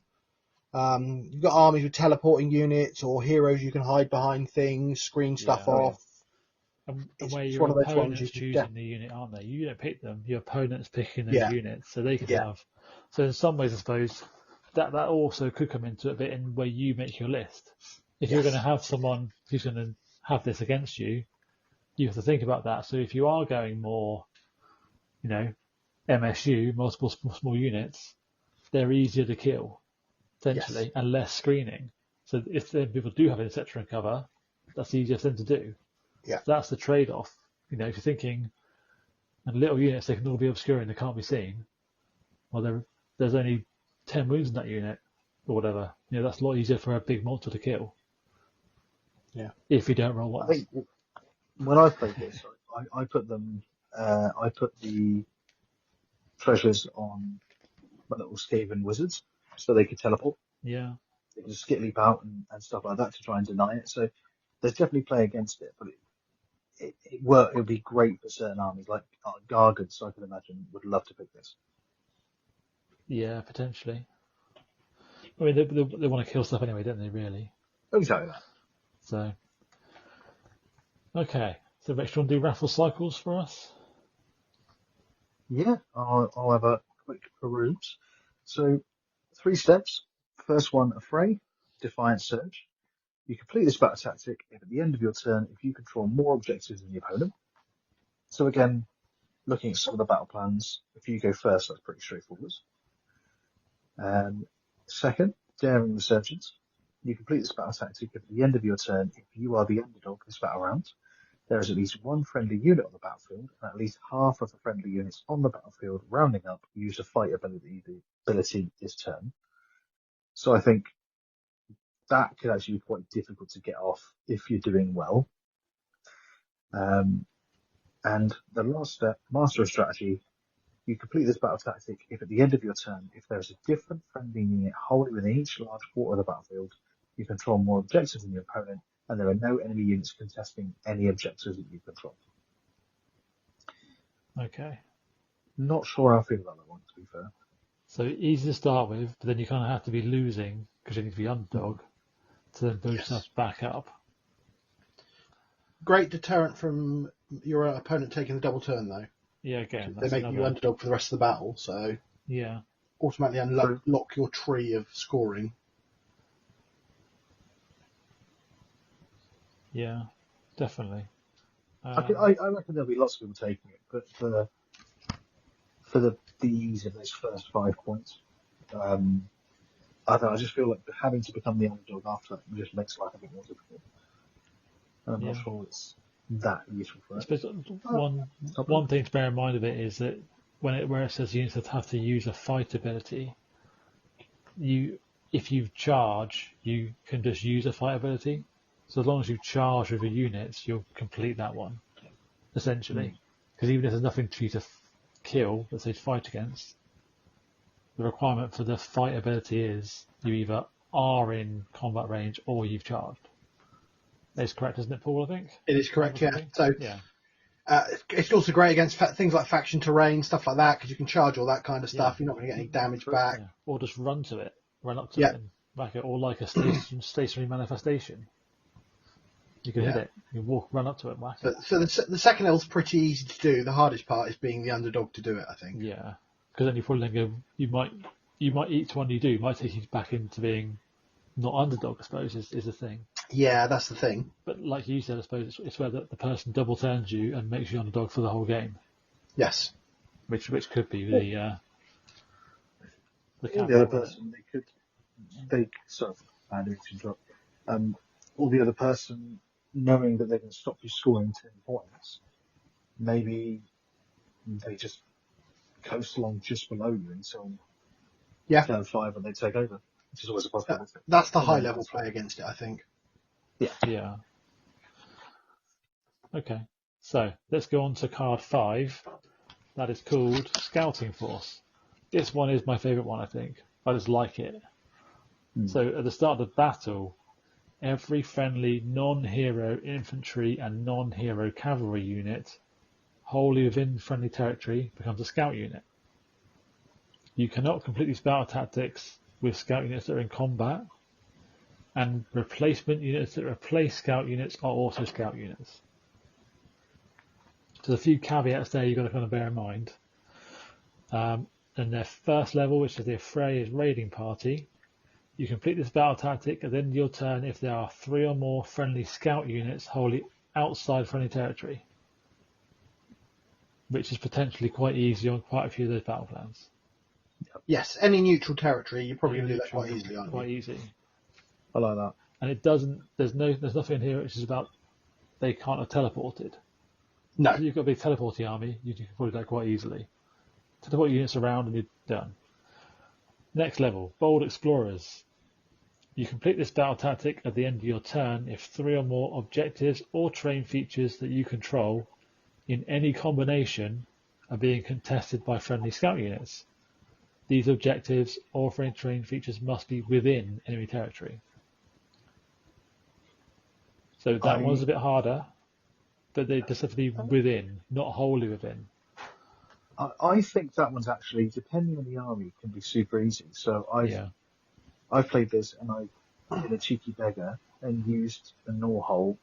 You've got armies with teleporting units or heroes you can hide behind things, screen stuff off. And It's where one your of those ones opponent's you can choosing the unit, aren't they? You don't pick them. Your opponent's picking those units, so they can have. So in some ways, I suppose that also could come into a bit in where you make your list. If you're going to have someone who's going to have this against you, you have to think about that. So if you are going more, MSU, multiple small units, they're easier to kill, essentially, and less screening. So if then people do have an etc. and cover, that's easier for them to do. Yeah. So that's the trade-off. If you're thinking, and little units, they can all be obscure and they can't be seen. Well, there's only 10 wounds in that unit, or whatever. That's a lot easier for a big monster to kill. Yeah. If you don't roll once. I think when I played this, I put them, I put the treasures on my little Skaven wizards so they could teleport. Yeah. They could just skip leap out and stuff like that to try and deny it. So there's definitely play against it, but it would be great for certain armies like Gargants. I can imagine would love to pick this. Yeah, potentially. I mean, they want to kill stuff anyway, don't they? Really. Exactly that. So. Okay. So, Rex, do you want to do raffle cycles for us? Yeah, I'll have a quick peruse. So 3 steps. First one, a fray, Defiant Surge. You complete this battle tactic if at the end of your turn, if you control more objectives than your opponent. So again, looking at some of the battle plans, if you go first, that's pretty straightforward. Second, Daring Resurgence. You complete this battle tactic if at the end of your turn, if you are the underdog this battle round, there is at least 1 friendly unit on the battlefield, and at least half of the friendly units on the battlefield, rounding up, use a fight ability this turn. So I think that could actually be quite difficult to get off if you're doing well. And the last step, Master of Strategy. You complete this battle tactic if at the end of your turn, if there is a different friendly unit wholly within each large quarter of the battlefield, you control more objectives than your opponent, and there are no enemy units contesting any objectives that you control. Okay. Not sure how I feel about that one, to be fair. So easy to start with, but then you kind of have to be losing because you need to be underdog to then build Yes. yourself back up. Great deterrent from your opponent taking the double turn, though. Yeah, again, They that's make you another. underdog for the rest of the battle, so Yeah, automatically unlock your tree of scoring. yeah, definitely. I reckon there'll be lots of people taking it, but for the ease of those first 5 points, I don't know, I just feel like having to become the underdog after that just makes life a bit more difficult. And I'm not Yeah. sure it's that useful for I it. suppose one thing to bear in mind of it is that where it says units that have to use a fight ability, if you charge, you can just use a fight ability. So as long as you charge with your units, you'll complete that one, essentially. Because even if there's nothing for you to kill, let's say fight against, the requirement for the fight ability is you either are in combat range or you've charged. That's correct, isn't it, Paul? I think It is correct, yeah. So yeah. it's also great against things like faction terrain, stuff like that, because you can charge all that kind of stuff. Yeah. You're not going to get any damage back. Yeah. Or just run to it, run up to Yeah. it and back it, or like a stationary manifestation. You can hit it. You walk, run up to it, whack it. So the second level's pretty easy to do. The hardest part is being the underdog to do it, I think. Yeah, because then you probably then go. You might each one you do might take you back into being not underdog. I suppose is the thing. Yeah, that's the thing. But like you said, I suppose it's where the person double turns you and makes you underdog for the whole game, Yes. which could be the caveat. other person sorry, I didn't interrupt. Or the other person knowing that they can stop you scoring 10 points, maybe they just coast along just below you until turn 5 and they take over, which is always a possibility. That's the high level play against it, I think. Yeah. Okay, so let's go on to card 5. That is called Scouting Force. This one is my favourite one, I think. I just like it. So at the start of the battle, every friendly non-hero infantry and non-hero cavalry unit wholly within friendly territory becomes a scout unit. You cannot complete these battle tactics with scout units that are in combat, and replacement units that replace scout units are also scout units. So there's a few caveats there you've got to kind of bear in mind. And their first level, which is the Affray, is Raiding Party. You complete this battle tactic at the end of your turn if there are 3 or more friendly scout units wholly outside friendly territory, which is potentially quite easy on quite a few of those battle plans. Yes, any neutral territory, you're probably going to do that quite easily, aren't you? Quite easy. I like that. And it doesn't. There's nothing in here which is about they can't have teleported. No. So you've got a big teleporting army. You can probably do that quite easily. Teleport units around and you're done. Next level, Bold Explorers. You complete this battle tactic at the end of your turn if 3 or more objectives or terrain features that you control in any combination are being contested by friendly scout units. These objectives or terrain features must be within enemy territory. So that one's a bit harder, but they just have to be within, not wholly within. I think that one's actually, depending on the army, can be super easy. So I've played this and I did a cheeky beggar and used a gnaw hole,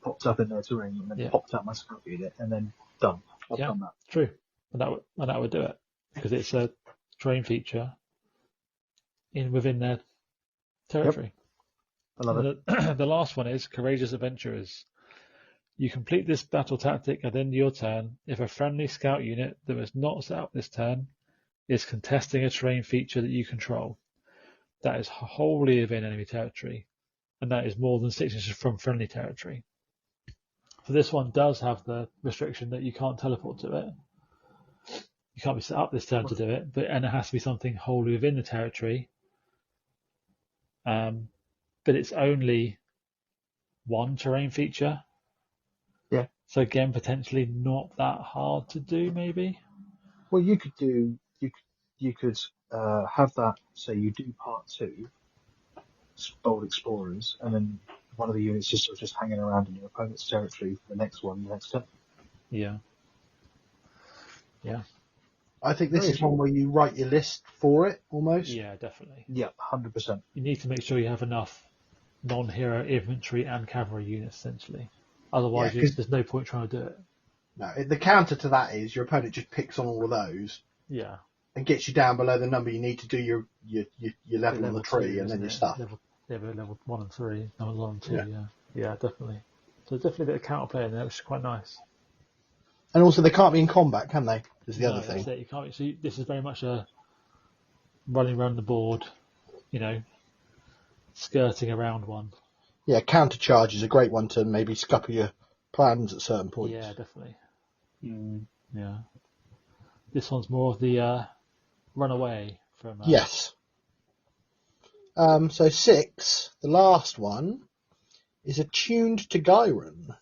popped up in their terrain, and then popped out my scout unit, and then done. I've done that. True. And that would do it, because it's a terrain feature within their territory. I love it. The last one is Courageous Adventurers. You complete this battle tactic at the end of your turn if a friendly scout unit that was not set up this turn is contesting a terrain feature that you control. That is wholly within enemy territory, and that is more than 6 inches from friendly territory. So this one does have the restriction that you can't teleport to it. You can't be set up this turn to do it, and it has to be something wholly within the territory. But it's only one terrain feature. Yeah. So again, potentially not that hard to do, maybe. Well, you could have that. Say you do part 2, Bold Explorers, and then one of the units is sort of just hanging around in your opponent's territory for the next turn. Yeah. Yeah. I think this Very is one where you write your list for it almost. Yeah, definitely. Yeah, 100%. You need to make sure you have enough non-hero infantry and cavalry units, essentially. Yeah, Otherwise, because there's no point trying to do it. no, the counter to that is your opponent just picks on all of those Yeah. and gets you down below the number you need to do your level on the Level tree, two, and then isn't your it? stuff. Level 1 and 3, level 1 and 2, Yeah. yeah. Yeah, definitely. So definitely a bit of counterplay in there, which is quite nice. And also, they can't be in combat, can they? Is the No, other that's thing. it. You can't. So this is very much a running around the board, you know, skirting around one. Yeah, counter charge is a great one to maybe scupper your plans at certain points. Yeah, definitely. Mm. Yeah. This one's more of the run away from. Yes. So 6, the last one, is attuned to Gyron.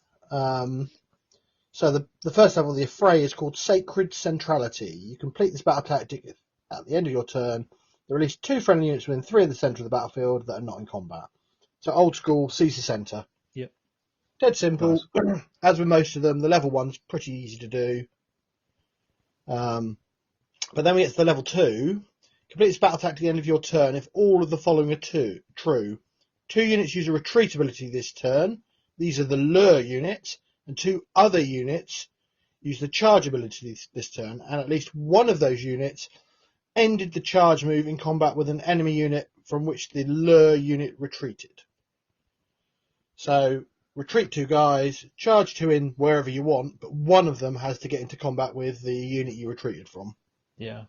So the first level of the affray is called Sacred Centrality. You complete this battle tactic at the end of your turn. There are at least 2 friendly units within 3 of the centre of the battlefield that are not in combat. So old school, seize the centre. Yep. Dead simple. Nice. As with most of them, the level 1's pretty easy to do. But then we get to the level 2. Complete this battle tactic at the end of your turn if all of the following are true. 2 units use a retreat ability this turn. These are the lure units, and 2 other units use the charge ability this turn, and at least one of those units ended the charge move in combat with an enemy unit from which the lure unit retreated. So retreat 2 guys, charge 2 in wherever you want, but one of them has to get into combat with the unit you retreated from. Yeah.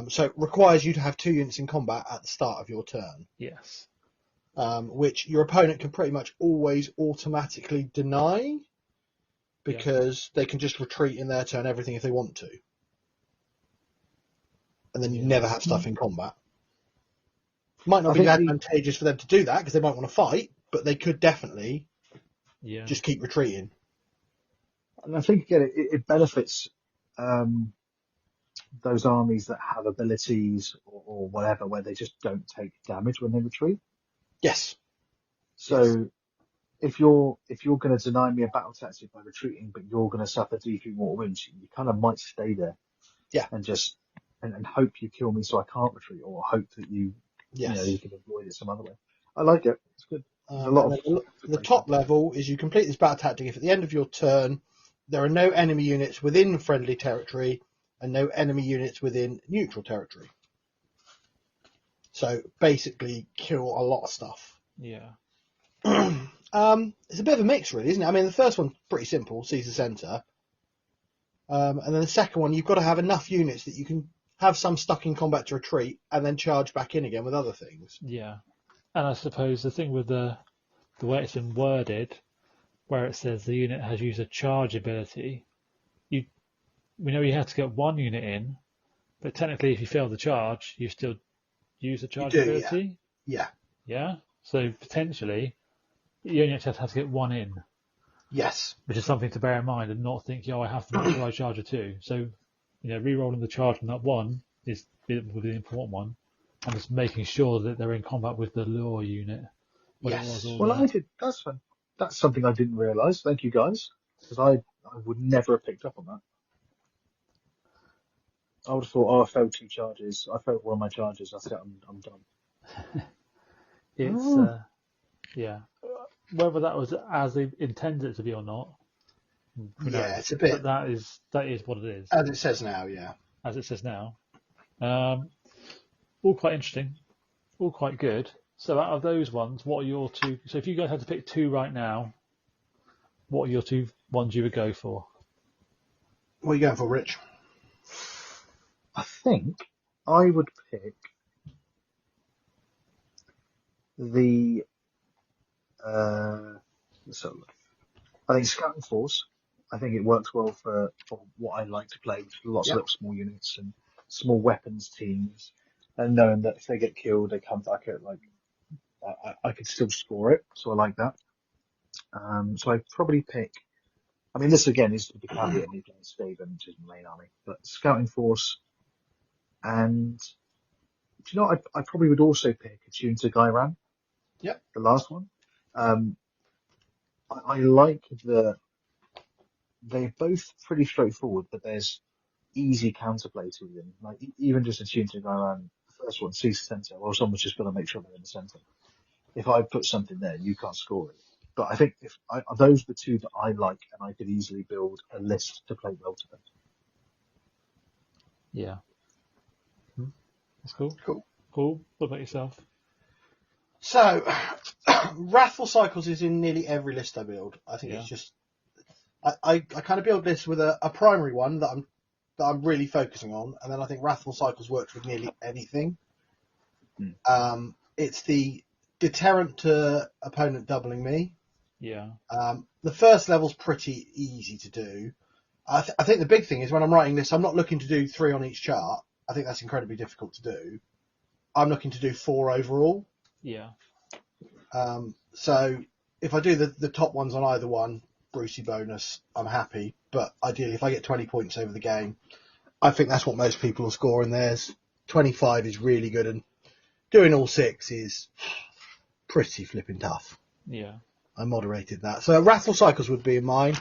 So it requires you to have 2 units in combat at the start of your turn, Yes. which your opponent can pretty much always automatically deny because they can just retreat in their turn everything if they want to. And then you never have stuff in combat. Might not I be think advantageous for them to do that because they might want to fight, but they could definitely Yeah. just keep retreating. And I think again, it benefits those armies that have abilities or whatever, where they just don't take damage when they retreat. Yes. So if you're going to deny me a battle tactic by retreating, but you're going to suffer D3 mortal wounds, you kind of might stay there. Yeah. And just and hope you kill me so I can't retreat, or hope that you Yes. you can avoid it some other way. I like it. It's good. There's a lot And of then the top level is you complete this battle tactic if at the end of your turn there are no enemy units within friendly territory and no enemy units within neutral territory. So basically kill a lot of stuff. Yeah. It's a bit of a mix really, isn't it? I mean the first one's pretty simple, seize the centre. And then the second one you've got to have enough units that you can have some stuck in combat to retreat and then charge back in again with other things. Yeah. And I suppose the thing with the way it's been worded, where it says the unit has used a charge ability, we know you have to get 1 unit in, but technically if you fail the charge, you still use the charge ability. Yeah. Yeah. So potentially you only actually have to get 1 in. Yes. Which is something to bear in mind and not think, I have to make sure I charge a 2. So, re-rolling the charge on that 1 is the important one, and just making sure that they're in combat with the lure unit. Yes. Well, I did. That's fun. That's something I didn't realise. Thank you guys, because I would never have picked up on that. I would have thought, I failed 2 charges. I failed one of my charges. That's it. I'm done. It's yeah. Whether that was as they intended it to be or not, who knows? It's a bit. But that is what it is. As it says now, yeah. As it says now. All quite interesting. All quite good. So out of those ones, what are your 2? So if you guys had to pick 2 right now, what are your 2 ones you would go for? What are you going for, Rich? I think I would pick the. So I think Scouting Force. I think it works well for what I like to play, which is lots of little small units and small weapons teams, and knowing that if they get killed, they come back at I could still score it, so I like that. So I'd probably pick. I mean, this again is the caveat me playing Skaven, which is my main army, but Scouting Force, and do you know what? I probably would also pick Attune to Gyran. Yep. The last one. I like they're both pretty straightforward, but there's easy counterplay to them. Like even just attuned to go around the first one, sees the centre, well, someone's just got to make sure they're in the centre. If I put something there, you can't score it. But I think those are the two that I like, and I could easily build a list to play well to them. Yeah. That's cool. Cool. Cool. What about yourself? So, Wrathful Cycles is in nearly every list I build. I think it's just I kind of build lists with a primary one that I'm really focusing on, and then I think Wrathful Cycles works with nearly anything. It's the deterrent to opponent doubling me. Yeah. The first level's pretty easy to do. I think the big thing is when I'm writing this, I'm not looking to do 3 on each chart. I think that's incredibly difficult to do. I'm looking to do 4 overall. Yeah. So if I do the top ones on either one, Brucey bonus, I'm happy. But ideally, if I get 20 points over the game, I think that's what most people will score in theirs. 25 is really good, and doing all 6 is pretty flipping tough. Yeah. I moderated that. So Wrathful Cycles would be in mine.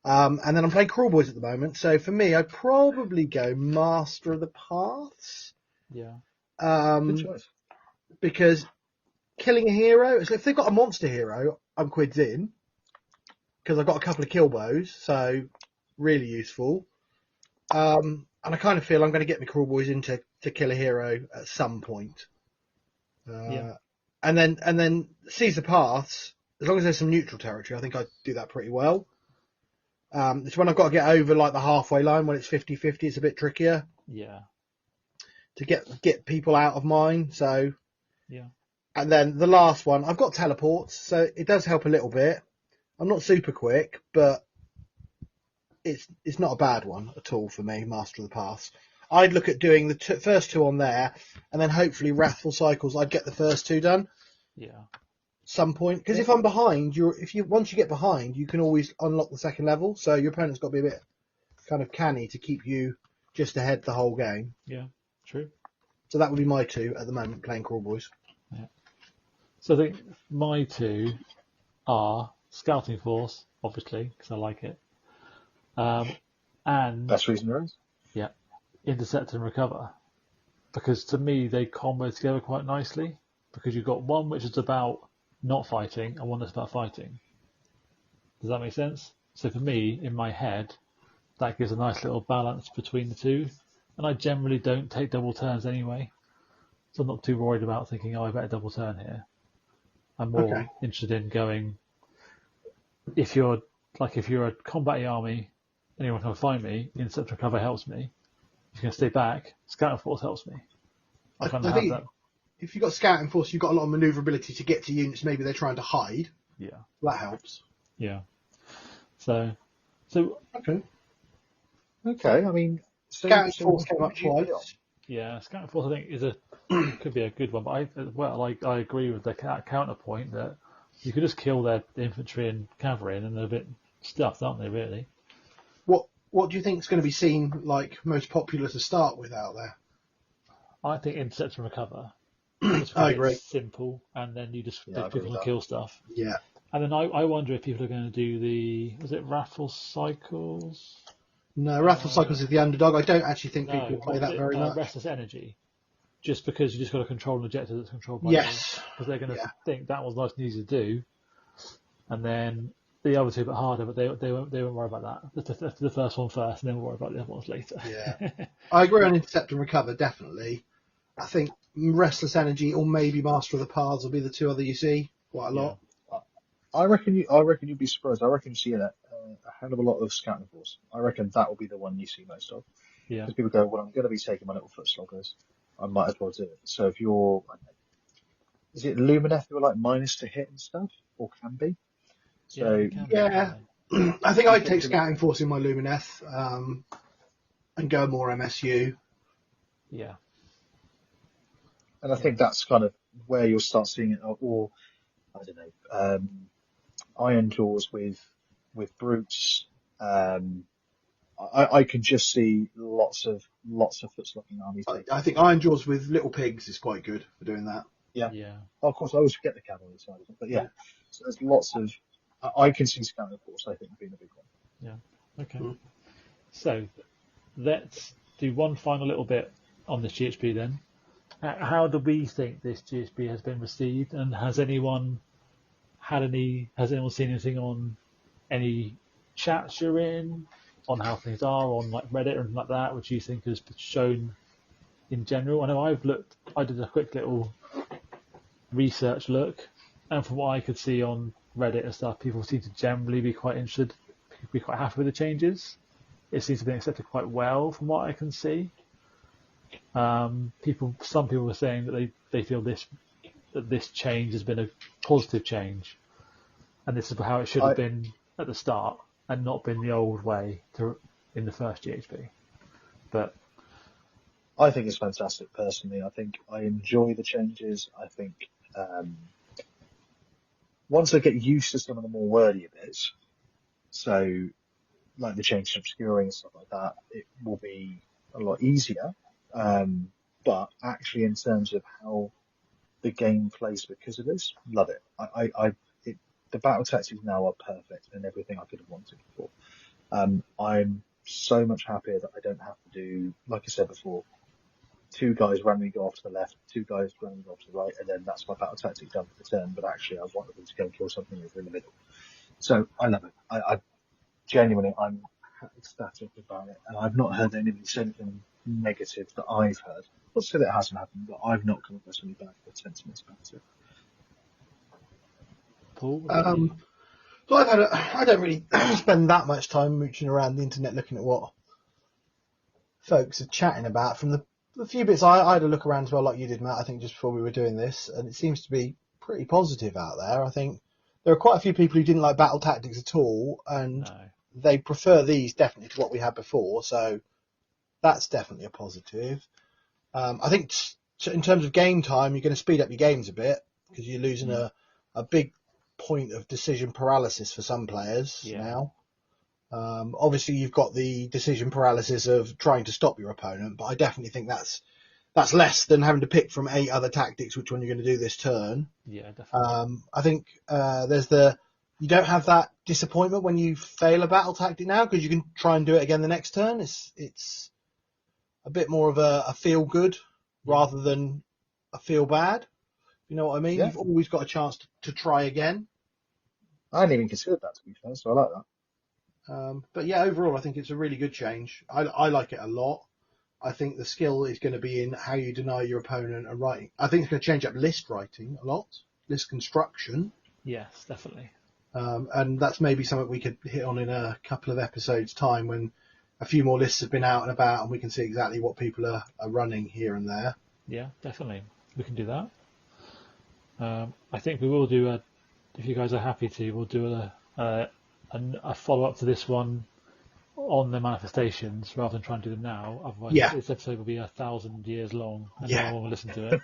And then I'm playing Crawl Boys at the moment. So for me, I'd probably go Master of the Paths. Yeah. Good choice. Because killing a hero, so if they've got a monster hero, I'm quids in. Because I've got a couple of kill bows, so really useful. And I kind of feel I'm going to get my Crawl Boys in to kill a hero at some point. And then Seize the Paths, as long as there's some neutral territory, I think I do that pretty well. It's when I've got to get over like the halfway line when it's 50-50, it's a bit trickier. Yeah. To get people out of mine, so. Yeah. And then the last one, I've got teleports, so it does help a little bit. I'm not super quick, but it's not a bad one at all for me, Master of the Paths. I'd look at doing the first 2 on there, and then hopefully Wrathful Cycles, I'd get the first 2 done. Yeah. Some point, because if I'm behind, once you get behind, you can always unlock the second level. So your opponent's got to be a bit kind of canny to keep you just ahead the whole game. Yeah. True. So that would be my 2 at the moment, playing Crawl Boys. Yeah. So I think my 2 are Scouting Force, obviously, because I like it, and Best reason there is. Yeah, Intercept and Recover, because to me they combo together quite nicely. Because you've got one which is about not fighting and one that's about fighting. Does that make sense? So for me, in my head, that gives a nice little balance between the 2. And I generally don't take double turns anyway. So I'm not too worried about thinking, I better double turn here. I'm more interested in going, if you're a combat army and you want to come find me, Intercept and Recover helps me. If you can stay back, Scouting Force helps me. I kind of have that. If you've got Scouting Force, you've got a lot of manoeuvrability to get to units maybe they're trying to hide. Yeah. That helps. Yeah. So. Okay. I mean, Scouting Force came up twice. Yeah, Scouting Force I think could be a good one, but I agree with the counterpoint that you could just kill their infantry and cavalry and they're a bit stuffed, aren't they? Really. What do you think is going to be seen like most popular to start with out there? I think Intercept and Recover. I agree. It's simple, and then you just Yeah, people can kill stuff. Yeah. And then I wonder if people are going to do was it Wrathful Cycles? No, Wrathful Cycles is the underdog. I don't actually think people play that very much. Restless Energy. Just because you just got to control an objective that's controlled by Yes. Because they're going to think that was nice and easy to do. And then the other 2 a bit harder, but they won't worry about that. Let's do the first one first, and then we'll worry about the other ones later. Yeah. I agree on Intercept and Recover, definitely. I think Restless Energy or maybe Master of the Paths will be the 2 other you see quite a lot. I reckon you'd be surprised. I reckon you see a hell of a lot of Scouting Force. I reckon that will be the one you see most of. Yeah. Because people go, well, I'm going to be taking my little foot sloggers. I might as well do it. So if you're, is it Lumineth who are like minus to hit and stuff, or can be? So yeah. I think I'd take Scouting Force in my Lumineth and go more MSU. Yeah. And I think that's kind of where you'll start seeing it, or I don't know, Iron Jaws with brutes. I can just see lots of foot-slogging armies. I think Iron Jaws with little pigs is quite good for doing that. Yeah. Yeah. Oh, of course, I always forget the cavalry side of it, but yeah. So there's lots of. I can see Scouting Force, I think, being a big one. Yeah. Okay. So let's do one final little bit on this GHB then. How do we think this GHB has been received, and has anyone seen anything on any chats you're in, on how things are on like Reddit or anything like that, which you think has shown in general? I know I did a quick little research look, and from what I could see on Reddit and stuff, people seem to generally be quite interested, be quite happy with the changes. It seems to be accepted quite well from what I can see. Some people were saying that they feel that this change has been a positive change, and this is how it should have been at the start, and not been the old way in the first GHB. But I think it's fantastic personally. I think I enjoy the changes. I think once I get used to some of the more wordy bits, so like the change to obscuring and stuff like that, it will be a lot easier. But actually, in terms of how the game plays because of this, love it. The battle tactics now are perfect and everything I could have wanted before. I'm so much happier that I don't have to do, like I said before, 2 guys randomly go off to the left, 2 guys randomly go off to the right, and then that's my battle tactic done for the turn. But actually, I wanted them to go and kill something over in the middle. So I love it. I genuinely, I'm ecstatic about it, and I've not heard anybody say anything negative that I've heard. Not to say that it hasn't happened, but I've not come across any bad sentiments about it. Paul, So I don't really spend that much time mooching around the internet looking at what folks are chatting about. From the few bits I had a look around as well, like you did, Matt, I think just before we were doing this, and it seems to be pretty positive out there. I think there are quite a few people who didn't like battle tactics at all, and they prefer these definitely to what we had before, so that's definitely a positive. I think in terms of game time, you're going to speed up your games a bit because you're losing a big point of decision paralysis for some players now. Obviously, you've got the decision paralysis of trying to stop your opponent, but I definitely think that's less than having to pick from 8 other tactics which one you're going to do this turn. Yeah, definitely. I think you don't have that disappointment when you fail a battle tactic now because you can try and do it again the next turn. It's a bit more of a feel good rather than a feel bad. You know what I mean? Yeah. You've always got a chance to try again. I hadn't even considered that, to be fair, so I like that. But yeah, overall, I think it's a really good change. I like it a lot. I think the skill is going to be in how you deny your opponent and writing. I think it's going to change up list writing a lot, list construction. Yes, definitely. And that's maybe something we could hit on in a couple of episodes' time when a few more lists have been out and about and we can see exactly what people are running here and there. Yeah, definitely. We can do that. I think we will do if you guys are happy to, we'll do a follow-up to this one on the manifestations rather than trying to do them now. Otherwise, this episode will be 1,000 years long and no one will listen to it.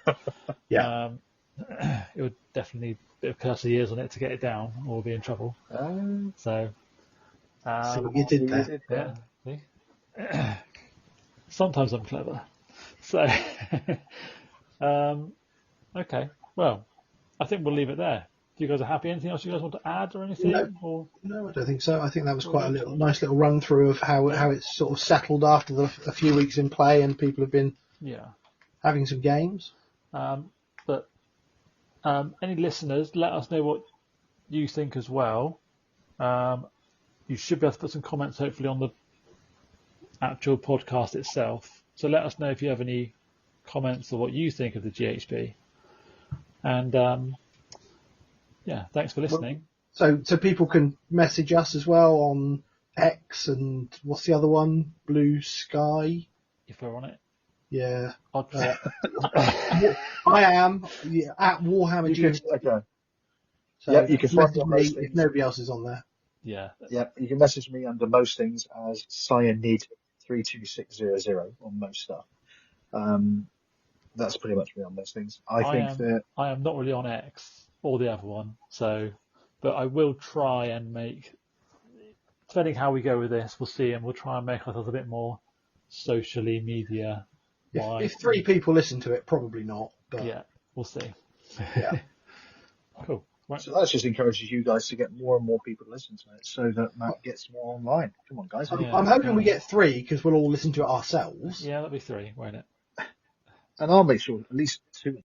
It would definitely be a bit of curse of years on it to get it down, or we'll be in trouble. So what you did there. Yeah. Sometimes I'm clever. So, okay. Well, I think we'll leave it there. If you guys are happy, anything else you guys want to add or anything? No, I don't think so. I think that was quite a nice little run through of how it's sort of settled after a few weeks in play and people have been having some games. But any listeners, let us know what you think as well. You should be able to put some comments hopefully on the actual podcast itself. So let us know if you have any comments or what you think of the GHB. And thanks for listening. So people can message us as well on X and what's the other one? Blue Sky. If we're on it. Yeah. I am at Warhammer GHB. Okay. So you can find me on most things. If nobody else is on there. Yeah. You can message me under most things as Cyanid32600 on most stuff. That's pretty much me on most things. I am not really on X or the other one, but I will try and make, depending how we go with this, we'll see, and we'll try and make ourselves a bit more socially media. If 3 people listen to it, probably not. But yeah, we'll see. Yeah. Cool. Right. So that just encourages you guys to get more and more people to listen to it, so that Matt gets more online. Come on, guys. Yeah. I'm hoping we get 3 because we'll all listen to it ourselves. Yeah, that'll be 3, won't it? And I'll make sure at least 2